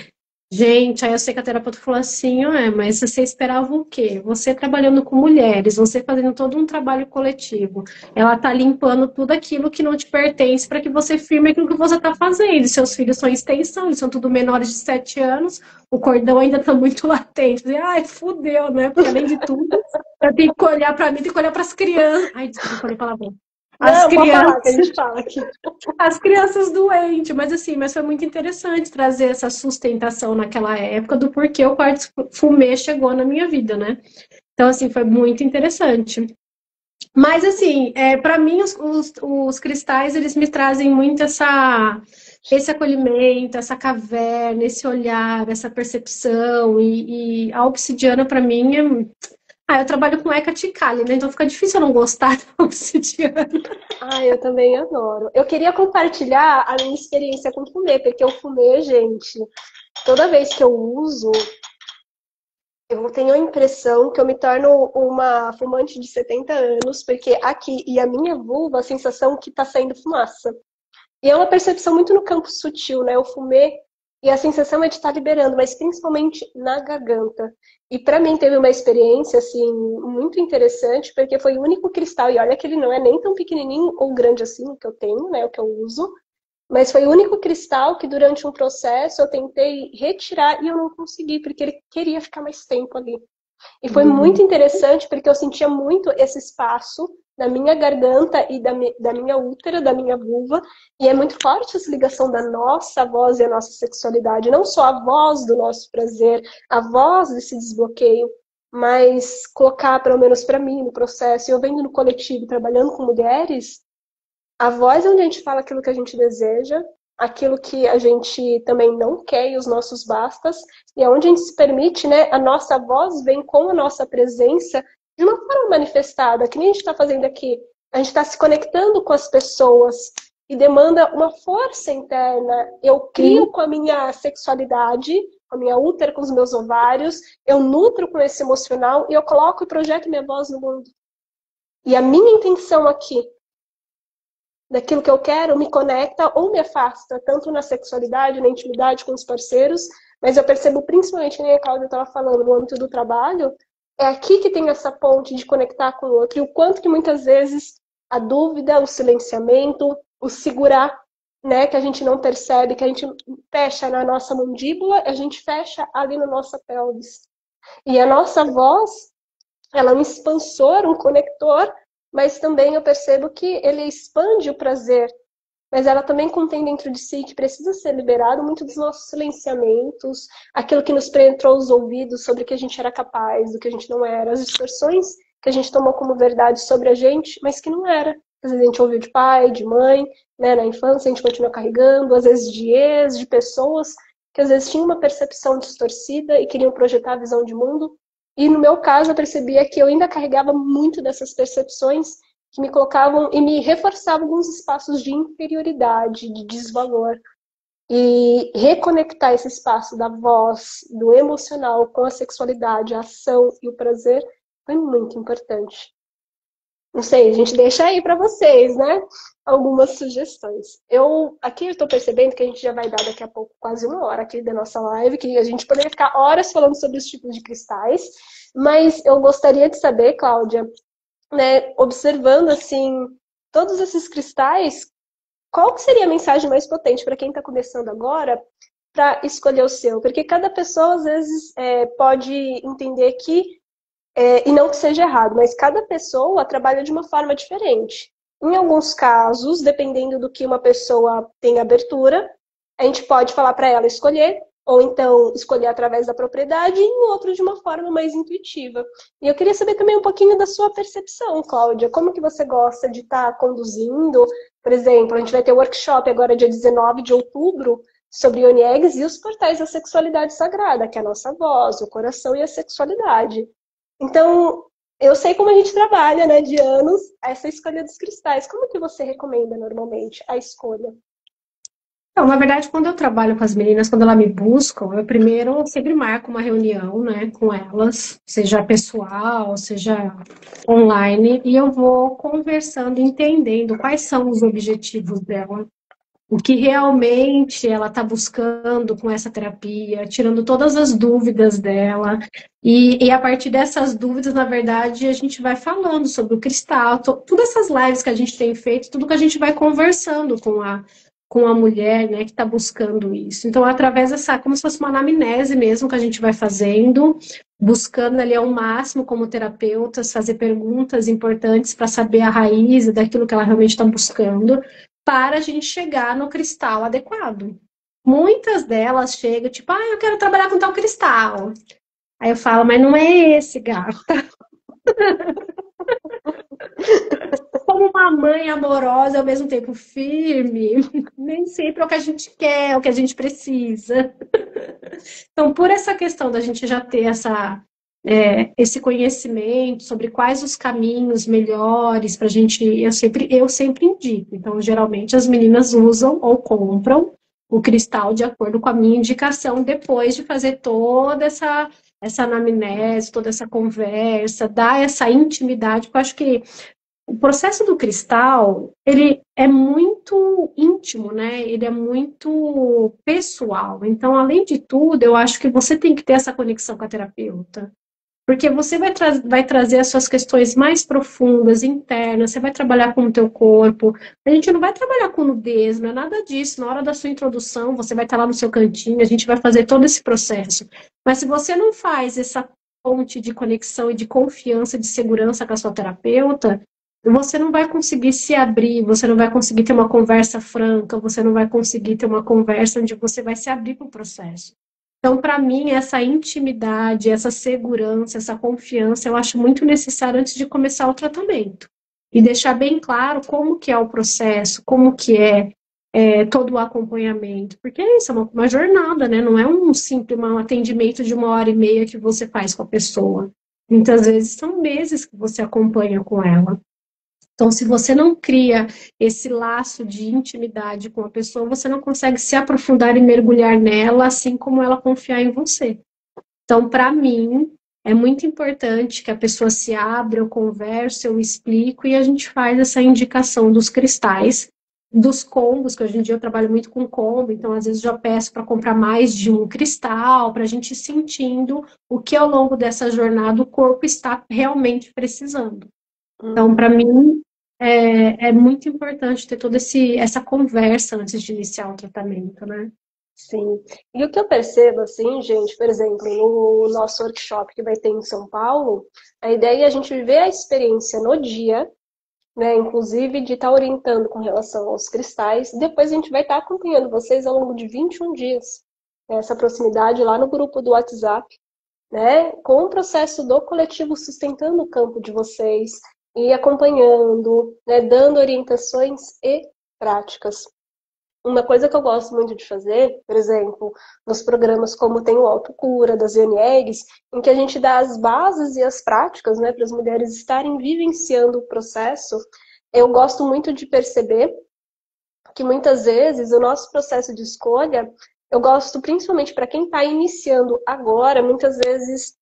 [SPEAKER 2] Gente, aí eu sei que a terapeuta falou assim, mas você esperava o quê? Você trabalhando com mulheres, você fazendo todo um trabalho coletivo. Ela tá limpando tudo aquilo que não te pertence para que você firme aquilo que você tá fazendo. Seus filhos são extensão, eles são tudo menores de 7 anos, o cordão ainda tá muito latente. Ai, fudeu, né? Porque além de tudo, eu tenho que olhar para mim, tenho que olhar para as crianças. Ai, desculpa, falei palavrão. As
[SPEAKER 1] Não, pode falar que a
[SPEAKER 2] crianças
[SPEAKER 1] gente fala aqui.
[SPEAKER 2] as crianças doentes, mas assim, mas foi muito interessante trazer essa sustentação naquela época do porquê o quartzo fumê chegou na minha vida, né? Então, assim, foi muito interessante. Mas, assim, para mim, os cristais, eles me trazem muito esse acolhimento, essa caverna, esse olhar, essa percepção. E a obsidiana, para mim, eu trabalho com Hecate Kali, né? Então fica difícil eu não gostar da obsidiana.
[SPEAKER 1] Ah, eu também adoro. Eu queria compartilhar a minha experiência com o fumê, porque o fumê, gente, toda vez que eu uso, eu tenho a impressão que eu me torno uma fumante de 70 anos, porque aqui e a minha vulva, a sensação que tá saindo fumaça. E é uma percepção muito no campo sutil, né? O fumê e a sensação é de estar liberando, mas principalmente na garganta. E para mim teve uma experiência assim muito interessante, porque foi o único cristal, e olha que ele não é nem tão pequenininho ou grande assim o que eu tenho, né, o que eu uso, mas foi o único cristal que durante um processo eu tentei retirar e eu não consegui, porque ele queria ficar mais tempo ali. E foi muito interessante porque eu sentia muito esse espaço da minha garganta e da minha útera, da minha vulva, e é muito forte essa ligação da nossa voz e a nossa sexualidade, não só a voz do nosso prazer, a voz desse desbloqueio, mas colocar, pelo menos para mim, no processo, e eu vendo no coletivo, trabalhando com mulheres, a voz é onde a gente fala aquilo que a gente deseja, aquilo que a gente também não quer e os nossos bastas, e é onde a gente se permite, né? A nossa voz vem com a nossa presença de uma forma manifestada, que nem a gente está fazendo aqui. A gente está se conectando com as pessoas e demanda uma força interna. Eu crio
[SPEAKER 2] Sim.
[SPEAKER 1] com a minha sexualidade, com a minha útera, com os meus ovários, eu nutro com esse emocional e eu coloco e projeto minha voz no mundo. E a minha intenção aqui daquilo que eu quero me conecta ou me afasta, tanto na sexualidade, na intimidade com os parceiros, mas eu percebo principalmente, que nem a Cláudia estava falando, no âmbito do trabalho, é aqui que tem essa ponte de conectar com o outro, e o quanto que muitas vezes a dúvida, o silenciamento, o segurar, né, que a gente não percebe, que a gente fecha na nossa mandíbula, a gente fecha ali na nossa pelvis. E a nossa voz, ela é um expansor, um conector, mas também eu percebo que ele expande o prazer, mas ela também contém dentro de si que precisa ser liberado muito dos nossos silenciamentos, aquilo que nos penetrou os ouvidos sobre o que a gente era capaz, do que a gente não era, as distorções que a gente tomou como verdade sobre a gente, mas que não era. Às vezes a gente ouviu de pai, de mãe, né, na infância a gente continua carregando, às vezes de ex, de pessoas que às vezes tinham uma percepção distorcida e queriam projetar a visão de mundo. E no meu caso eu percebia que eu ainda carregava muito dessas percepções que me colocavam e me reforçavam alguns espaços de inferioridade, de desvalor. E reconectar esse espaço da voz, do emocional com a sexualidade, a ação e o prazer foi muito importante. Não sei, a gente deixa aí para vocês, né? Algumas sugestões. Aqui eu estou percebendo que a gente já vai dar daqui a pouco quase 1 hora aqui da nossa live, que a gente poderia ficar horas falando sobre os tipos de cristais, mas eu gostaria de saber, Cláudia, né, observando assim todos esses cristais, qual que seria a mensagem mais potente para quem está começando agora para escolher o seu? Porque cada pessoa às vezes pode entender que e não que seja errado, mas cada pessoa trabalha de uma forma diferente. Em alguns casos, dependendo do que uma pessoa tem abertura, a gente pode falar para ela escolher. ou então escolher através da propriedade, e em outro de uma forma mais intuitiva. E eu queria saber também um pouquinho da sua percepção, Cláudia. Como que você gosta de estar conduzindo? Por exemplo, a gente vai ter o workshop agora dia 19 de outubro sobre Yoni Eggs e os portais da sexualidade sagrada, que é a nossa voz, o coração e a sexualidade. Então, eu sei como a gente trabalha, né, de anos, essa escolha dos cristais. Como que você recomenda normalmente a escolha?
[SPEAKER 2] Então, na verdade, quando eu trabalho com as meninas, quando elas me buscam, eu primeiro sempre marco uma reunião, né, com elas, seja pessoal, seja online, e eu vou conversando, entendendo quais são os objetivos dela, o que realmente ela está buscando com essa terapia, tirando todas as dúvidas dela, e a partir dessas dúvidas, na verdade, a gente vai falando sobre o cristal, todas essas lives que a gente tem feito, tudo que a gente vai conversando com a mulher, né, que está buscando isso. Então, através dessa, como se fosse uma anamnese mesmo que a gente vai fazendo, buscando ali ao máximo como terapeutas, fazer perguntas importantes para saber a raiz daquilo que ela realmente está buscando, para a gente chegar no cristal adequado. Muitas delas chegam, tipo, eu quero trabalhar com tal cristal. Aí eu falo, mas não é esse, gata. Como uma mãe amorosa, ao mesmo tempo firme, nem sempre é o que a gente quer, é o que a gente precisa. Então, por essa questão da gente já ter esse conhecimento sobre quais os caminhos melhores para a gente, eu sempre indico. Então, geralmente as meninas usam ou compram o cristal de acordo com a minha indicação, depois de fazer toda essa anamnese, toda essa conversa, dar essa intimidade, porque eu acho que o processo do cristal, ele é muito íntimo, né? Ele é muito pessoal. Então, além de tudo, eu acho que você tem que ter essa conexão com a terapeuta. Porque você vai trazer as suas questões mais profundas, internas, você vai trabalhar com o teu corpo. A gente não vai trabalhar com nudez, não é nada disso. Na hora da sua introdução, você vai estar lá no seu cantinho, a gente vai fazer todo esse processo. Mas se você não faz essa ponte de conexão e de confiança, de segurança com a sua terapeuta, você não vai conseguir se abrir, você não vai conseguir ter uma conversa franca, você não vai conseguir ter uma conversa onde você vai se abrir para o processo. Então, para mim, essa intimidade, essa segurança, essa confiança, eu acho muito necessário antes de começar o tratamento. E deixar bem claro como que é o processo, como que todo o acompanhamento. Porque é isso, é uma jornada, né? Não é um simples um atendimento de 1h30 que você faz com a pessoa. Muitas vezes são meses que você acompanha com ela. Então, se você não cria esse laço de intimidade com a pessoa, você não consegue se aprofundar e mergulhar nela, assim como ela confiar em você. Então, para mim, é muito importante que a pessoa se abra, eu converso, eu explico, e a gente faz essa indicação dos cristais, dos combos, que hoje em dia eu trabalho muito com combo, então às vezes já peço para comprar mais de um cristal, para a gente ir sentindo o que ao longo dessa jornada o corpo está realmente precisando. Então, para mim, é muito importante ter toda essa conversa antes de iniciar o tratamento, né?
[SPEAKER 1] Sim. E o que eu percebo, assim, gente, por exemplo, no nosso workshop que vai ter em São Paulo, a ideia é a gente viver a experiência no dia, né? Inclusive de estar orientando com relação aos cristais. Depois a gente vai estar acompanhando vocês ao longo de 21 dias. Essa proximidade lá no grupo do WhatsApp, né? Com o processo do coletivo sustentando o campo de vocês e acompanhando, né? Dando orientações e práticas. Uma coisa que eu gosto muito de fazer, por exemplo, nos programas como tem o Autocura, das Yoni Eggs, em que a gente dá as bases e as práticas, né, para as mulheres estarem vivenciando o processo, eu gosto muito de perceber que muitas vezes o nosso processo de escolha, eu gosto principalmente para quem está iniciando agora, muitas vezes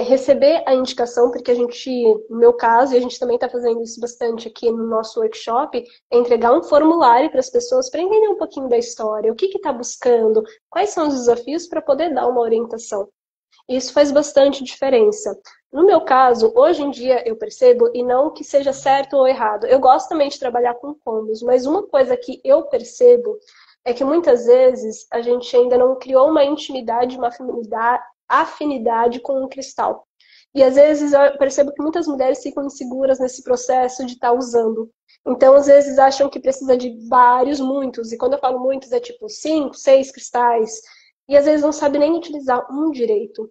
[SPEAKER 1] receber a indicação, porque a gente, no meu caso, e a gente também está fazendo isso bastante aqui no nosso workshop, é entregar um formulário para as pessoas para entender um pouquinho da história, o que está buscando, quais são os desafios para poder dar uma orientação. Isso faz bastante diferença. No meu caso, hoje em dia eu percebo, e não que seja certo ou errado, eu gosto também de trabalhar com combos, mas uma coisa que eu percebo é que muitas vezes a gente ainda não criou uma intimidade, uma afinidade com o cristal. E às vezes eu percebo que muitas mulheres ficam inseguras nesse processo de estar usando. Então, às vezes acham que precisa de vários, muitos. E quando eu falo muitos, é tipo 5, 6 cristais. e às vezes não sabe nem utilizar um direito.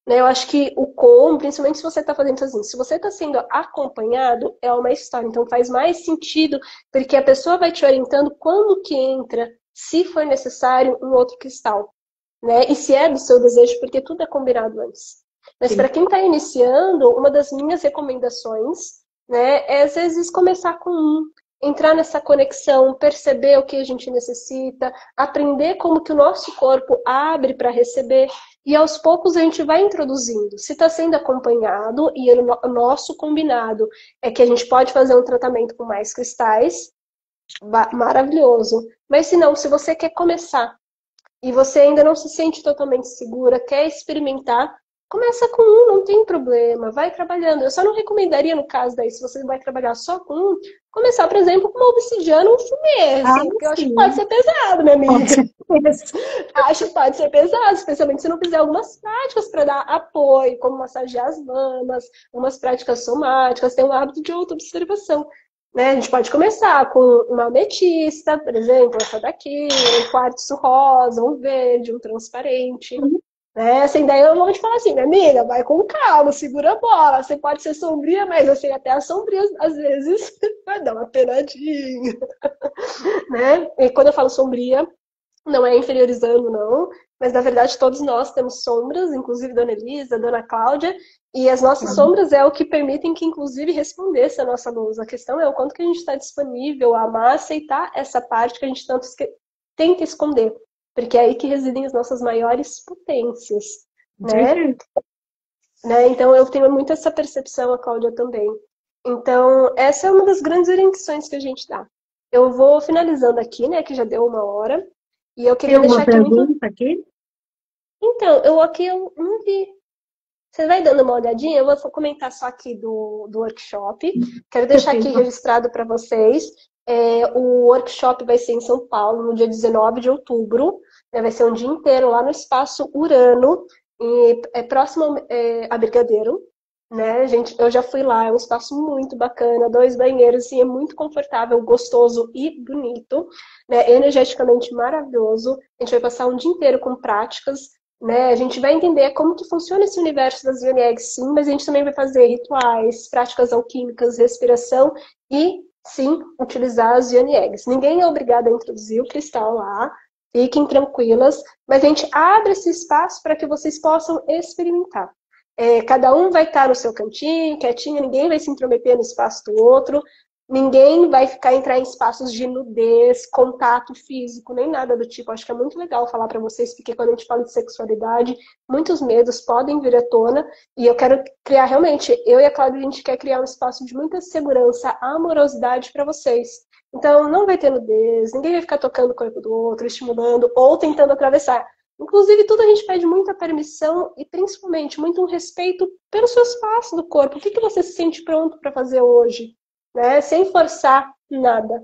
[SPEAKER 1] Né? Eu acho que o como, principalmente se você está fazendo sozinho, se você está sendo acompanhado, é uma história. Então faz mais sentido, porque a pessoa vai te orientando quando que entra, se for necessário, um outro cristal. Né? E se é do seu desejo, porque tudo é combinado antes. Mas para
[SPEAKER 2] Sim.
[SPEAKER 1] quem está iniciando, uma das minhas recomendações, né, é às vezes começar com um, entrar nessa conexão, perceber o que a gente necessita, aprender como que o nosso corpo abre para receber, e aos poucos a gente vai introduzindo. Se está sendo acompanhado, e o nosso combinado é que a gente pode fazer um tratamento com mais cristais, maravilhoso. Mas se não, se você quer começar e você ainda não se sente totalmente segura, quer experimentar, começa com um, não tem problema, vai trabalhando. Eu só não recomendaria, no caso daí, se você vai trabalhar só com um, começar, por exemplo, com uma obsidiana ou um fumê,
[SPEAKER 2] Ah,
[SPEAKER 1] assim, porque eu acho que pode
[SPEAKER 2] sim.
[SPEAKER 1] ser pesado, minha
[SPEAKER 2] Pode
[SPEAKER 1] amiga.
[SPEAKER 2] ser.
[SPEAKER 1] Acho que pode ser pesado, especialmente se não fizer algumas práticas para dar apoio, como massagear as mamas, umas práticas somáticas, ter um hábito de autoobservação. Né? A gente pode começar com uma ametista, por exemplo, essa daqui, um quartzo rosa, um verde, um transparente. Né? Assim, daí eu vou te falar assim, minha amiga, vai com calma, segura a bola. Você pode ser sombria, mas assim, até a sombria às vezes vai dar uma penadinha. Né? E quando eu falo sombria, não é inferiorizando, não, mas na verdade todos nós temos sombras, inclusive Dona Elisa, Dona Cláudia, e as nossas sombras é o que permitem que, inclusive, resplandeça a nossa luz. A questão é o quanto que a gente está disponível a amar, aceitar essa parte que a gente tanto tenta esconder, porque é aí que residem as nossas maiores potências,
[SPEAKER 2] Com
[SPEAKER 1] né?
[SPEAKER 2] certeza.
[SPEAKER 1] Né? Então eu tenho muito essa percepção, a Cláudia também. Então, essa é uma das grandes orientações que a gente dá. Eu vou finalizando aqui, né, que já deu 1 hora, e eu
[SPEAKER 2] Tem
[SPEAKER 1] queria
[SPEAKER 2] alguma
[SPEAKER 1] deixar aqui muito.
[SPEAKER 2] pergunta aqui?
[SPEAKER 1] Então, eu não vi. Você vai dando uma olhadinha? Eu vou comentar só aqui do workshop. Quero deixar aqui
[SPEAKER 2] Perfeito.
[SPEAKER 1] registrado para vocês. O workshop vai ser em São Paulo, no dia 19 de outubro. Né? Vai ser um dia inteiro lá no Espaço Urano, próximo a Brigadeiro. Né, gente? Eu já fui lá, é um espaço muito bacana, 2 banheiros, assim, é muito confortável, gostoso e bonito, né? Energeticamente maravilhoso. A gente vai passar um dia inteiro com práticas, né? A gente vai entender como que funciona esse universo das Eggs, sim, mas a gente também vai fazer rituais, práticas alquímicas, respiração e, sim, utilizar as Eggs. Ninguém é obrigado a introduzir o cristal lá, fiquem tranquilas, mas a gente abre esse espaço para que vocês possam experimentar. Cada um vai estar no seu cantinho, quietinho, ninguém vai se intrometer no espaço do outro, ninguém vai entrar em espaços de nudez, contato físico, nem nada do tipo. Acho que é muito legal falar para vocês, porque quando a gente fala de sexualidade, muitos medos podem vir à tona, e eu quero criar realmente, eu e a Cláudia, a gente quer criar um espaço de muita segurança, amorosidade para vocês. Então, não vai ter nudez, ninguém vai ficar tocando o corpo do outro, estimulando ou tentando atravessar. Inclusive, tudo a gente pede muita permissão e, principalmente, muito um respeito pelo seu espaço do corpo. O que você se sente pronto para fazer hoje? Né? Sem forçar nada.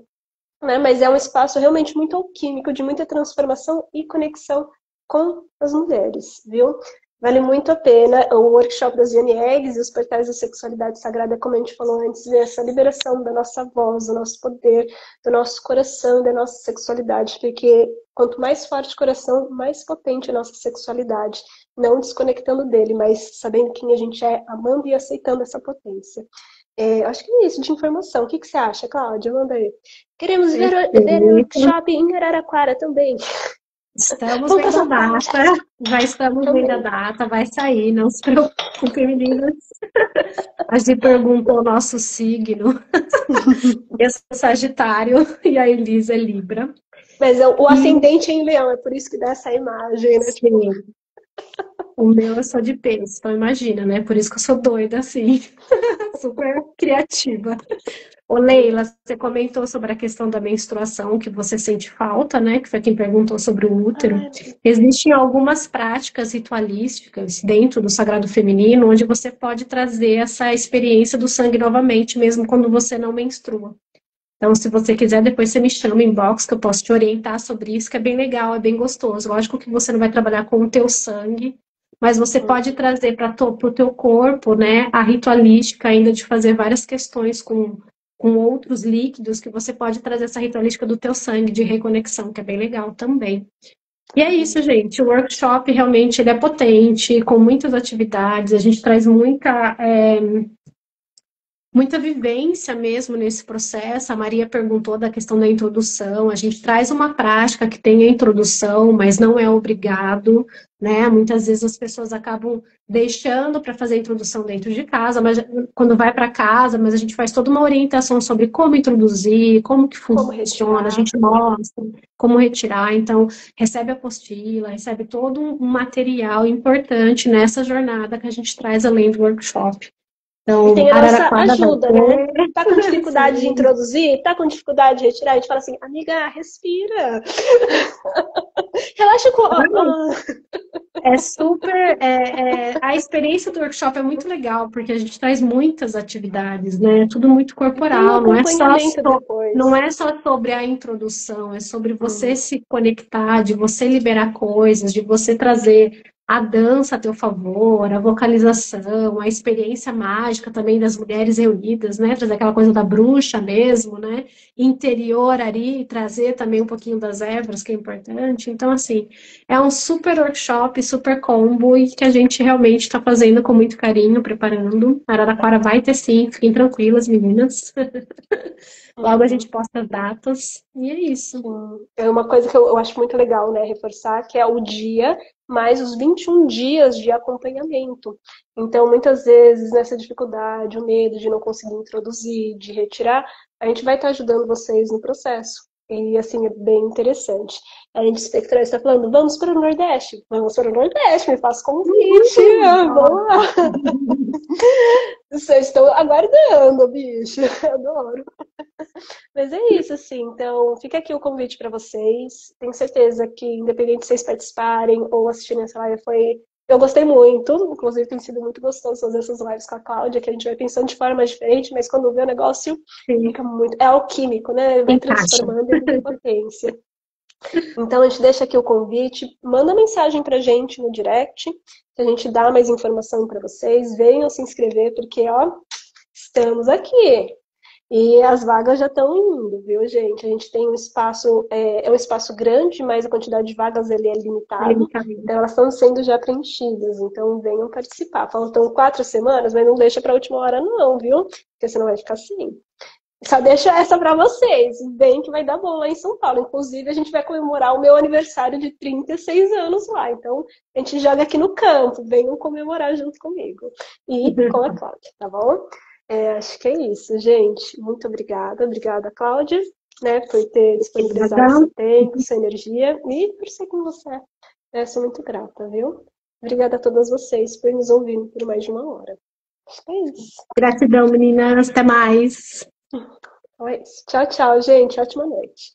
[SPEAKER 1] Né? Mas é um espaço realmente muito alquímico, de muita transformação e conexão com as mulheres, viu? Vale muito a pena. O workshop das Yoni Eggs e os portais da sexualidade sagrada, como a gente falou antes, é essa liberação da nossa voz, do nosso poder, do nosso coração e da nossa sexualidade, porque quanto mais forte o coração, mais potente a nossa sexualidade. Não desconectando dele, mas sabendo quem a gente é, amando e aceitando essa potência. Acho que é isso de informação. O que você acha, Cláudia? Manda aí. Queremos ver o
[SPEAKER 2] Perfeito.
[SPEAKER 1] workshop em Araraquara também.
[SPEAKER 2] Estamos
[SPEAKER 1] Vamos para
[SPEAKER 2] vendo a
[SPEAKER 1] São Paulo
[SPEAKER 2] data. Já estamos vendo a
[SPEAKER 1] também.
[SPEAKER 2] data. Vai sair, não se preocupem, meninas. A gente perguntou o nosso signo. Eu sou Sagitário e a Elisa é Libra.
[SPEAKER 1] Mas o
[SPEAKER 2] E,
[SPEAKER 1] ascendente é em Leão, é por isso que dá essa imagem, né? Tipo,
[SPEAKER 2] sim, o meu eu sou de Peixes, então imagina, né? Por isso que eu sou doida, assim, super criativa. Ô, Leila, você comentou sobre a questão da menstruação, que você sente falta, né? Que foi quem perguntou sobre o útero.
[SPEAKER 1] ai,
[SPEAKER 2] Existem algumas práticas ritualísticas dentro do sagrado feminino, onde você pode trazer essa experiência do sangue novamente, mesmo quando você não menstrua. Então, se você quiser, depois você me chama em inbox, que eu posso te orientar sobre isso, que é bem legal, é bem gostoso. Lógico que você não vai trabalhar com o teu sangue, mas você pode trazer para o teu corpo, né, a ritualística ainda de fazer várias questões com outros líquidos, que você pode trazer essa ritualística do teu sangue, de reconexão, que é bem legal também. E é isso, gente. O workshop realmente ele é potente, com muitas atividades. A gente traz muita vivência mesmo nesse processo. A Maria perguntou da questão da introdução. A gente traz uma prática que tem a introdução, mas não é obrigado, né? Muitas vezes as pessoas acabam deixando para fazer a introdução dentro de casa, mas quando vai para casa, mas a gente faz toda uma orientação sobre como introduzir, como que
[SPEAKER 1] Como
[SPEAKER 2] funciona, a
[SPEAKER 1] retirar.
[SPEAKER 2] gente mostra como retirar. Então, recebe a apostila, recebe todo um material importante nessa jornada que a gente traz além do workshop.
[SPEAKER 1] E
[SPEAKER 2] Então,
[SPEAKER 1] tem a nossa
[SPEAKER 2] Araraquara vai
[SPEAKER 1] ajuda, né? Tá com
[SPEAKER 2] ter.
[SPEAKER 1] dificuldade de
[SPEAKER 2] Sim.
[SPEAKER 1] introduzir? Tá com dificuldade de retirar? A gente fala assim, amiga, respira. Relaxa com.
[SPEAKER 2] É super. A experiência do workshop é muito legal, porque a gente traz muitas atividades, né? Tudo muito
[SPEAKER 1] E tem um
[SPEAKER 2] corporal,
[SPEAKER 1] acompanhamento depois.
[SPEAKER 2] não é só sobre a introdução, é sobre você
[SPEAKER 1] Hum.
[SPEAKER 2] se conectar, de você liberar coisas, de você trazer a dança a teu favor, a vocalização, a experiência mágica também das mulheres reunidas, né? Trazer aquela coisa da bruxa mesmo, né? Interior ali, trazer também um pouquinho das ervas, que é importante. Então, assim. É um super workshop, super combo e que a gente realmente está fazendo com muito carinho, preparando. A Araraquara vai ter sim, fiquem tranquilas, meninas. Logo a gente
[SPEAKER 1] Uhum.
[SPEAKER 2] posta as datas e é isso.
[SPEAKER 1] Sim. É uma coisa que eu acho muito legal, né, reforçar, que é o dia mais os 21 dias de acompanhamento. Então, muitas vezes, nessa dificuldade, o medo de não conseguir introduzir, de retirar, a gente vai estar ajudando vocês no processo. E, assim, é bem interessante. A gente espectral está falando, vamos para o Nordeste. Vamos para o Nordeste, me faça convite. Vamos lá. Vocês estão aguardando, bicho. Adoro. Mas é isso, assim. Então, fica aqui o convite para vocês. Tenho certeza que, independente de vocês participarem ou assistirem essa live, foi. Eu gostei muito, inclusive tem sido muito gostoso fazer essas lives com a Cláudia, que a gente vai pensando de forma diferente, mas quando vê o negócio,
[SPEAKER 2] Sim,
[SPEAKER 1] fica muito. É alquímico, né? Vai
[SPEAKER 2] encaixa.
[SPEAKER 1] transformando e é muita potência. Então, a gente deixa aqui o convite, manda mensagem pra gente no direct, que a gente dá mais informação para vocês. Venham se inscrever, porque, ó, estamos aqui. E as vagas já estão indo, viu, gente? A gente tem um espaço, é um espaço grande, mas a quantidade de vagas ele é limitado. Então elas estão sendo já preenchidas. Então venham participar. Faltam 4 semanas, mas não deixa para a última hora não, viu? Porque senão vai ficar assim. Só deixa essa para vocês. Vem que vai dar bom lá em São Paulo. Inclusive a gente vai comemorar o meu aniversário de 36 anos lá. Então a gente joga aqui no campo. Venham comemorar junto comigo. E com a Cláudia, tá bom? Acho que é isso, gente. Muito obrigada. Obrigada, Cláudia, né, por ter disponibilizado
[SPEAKER 2] Obrigada.
[SPEAKER 1] seu tempo, sua energia e por ser com você. Sou muito grata, viu? Obrigada a todas vocês por nos ouvirem por mais de uma hora. Acho que é isso.
[SPEAKER 2] Gratidão, meninas. Até mais.
[SPEAKER 1] Então é isso. Tchau, tchau, gente. Ótima noite.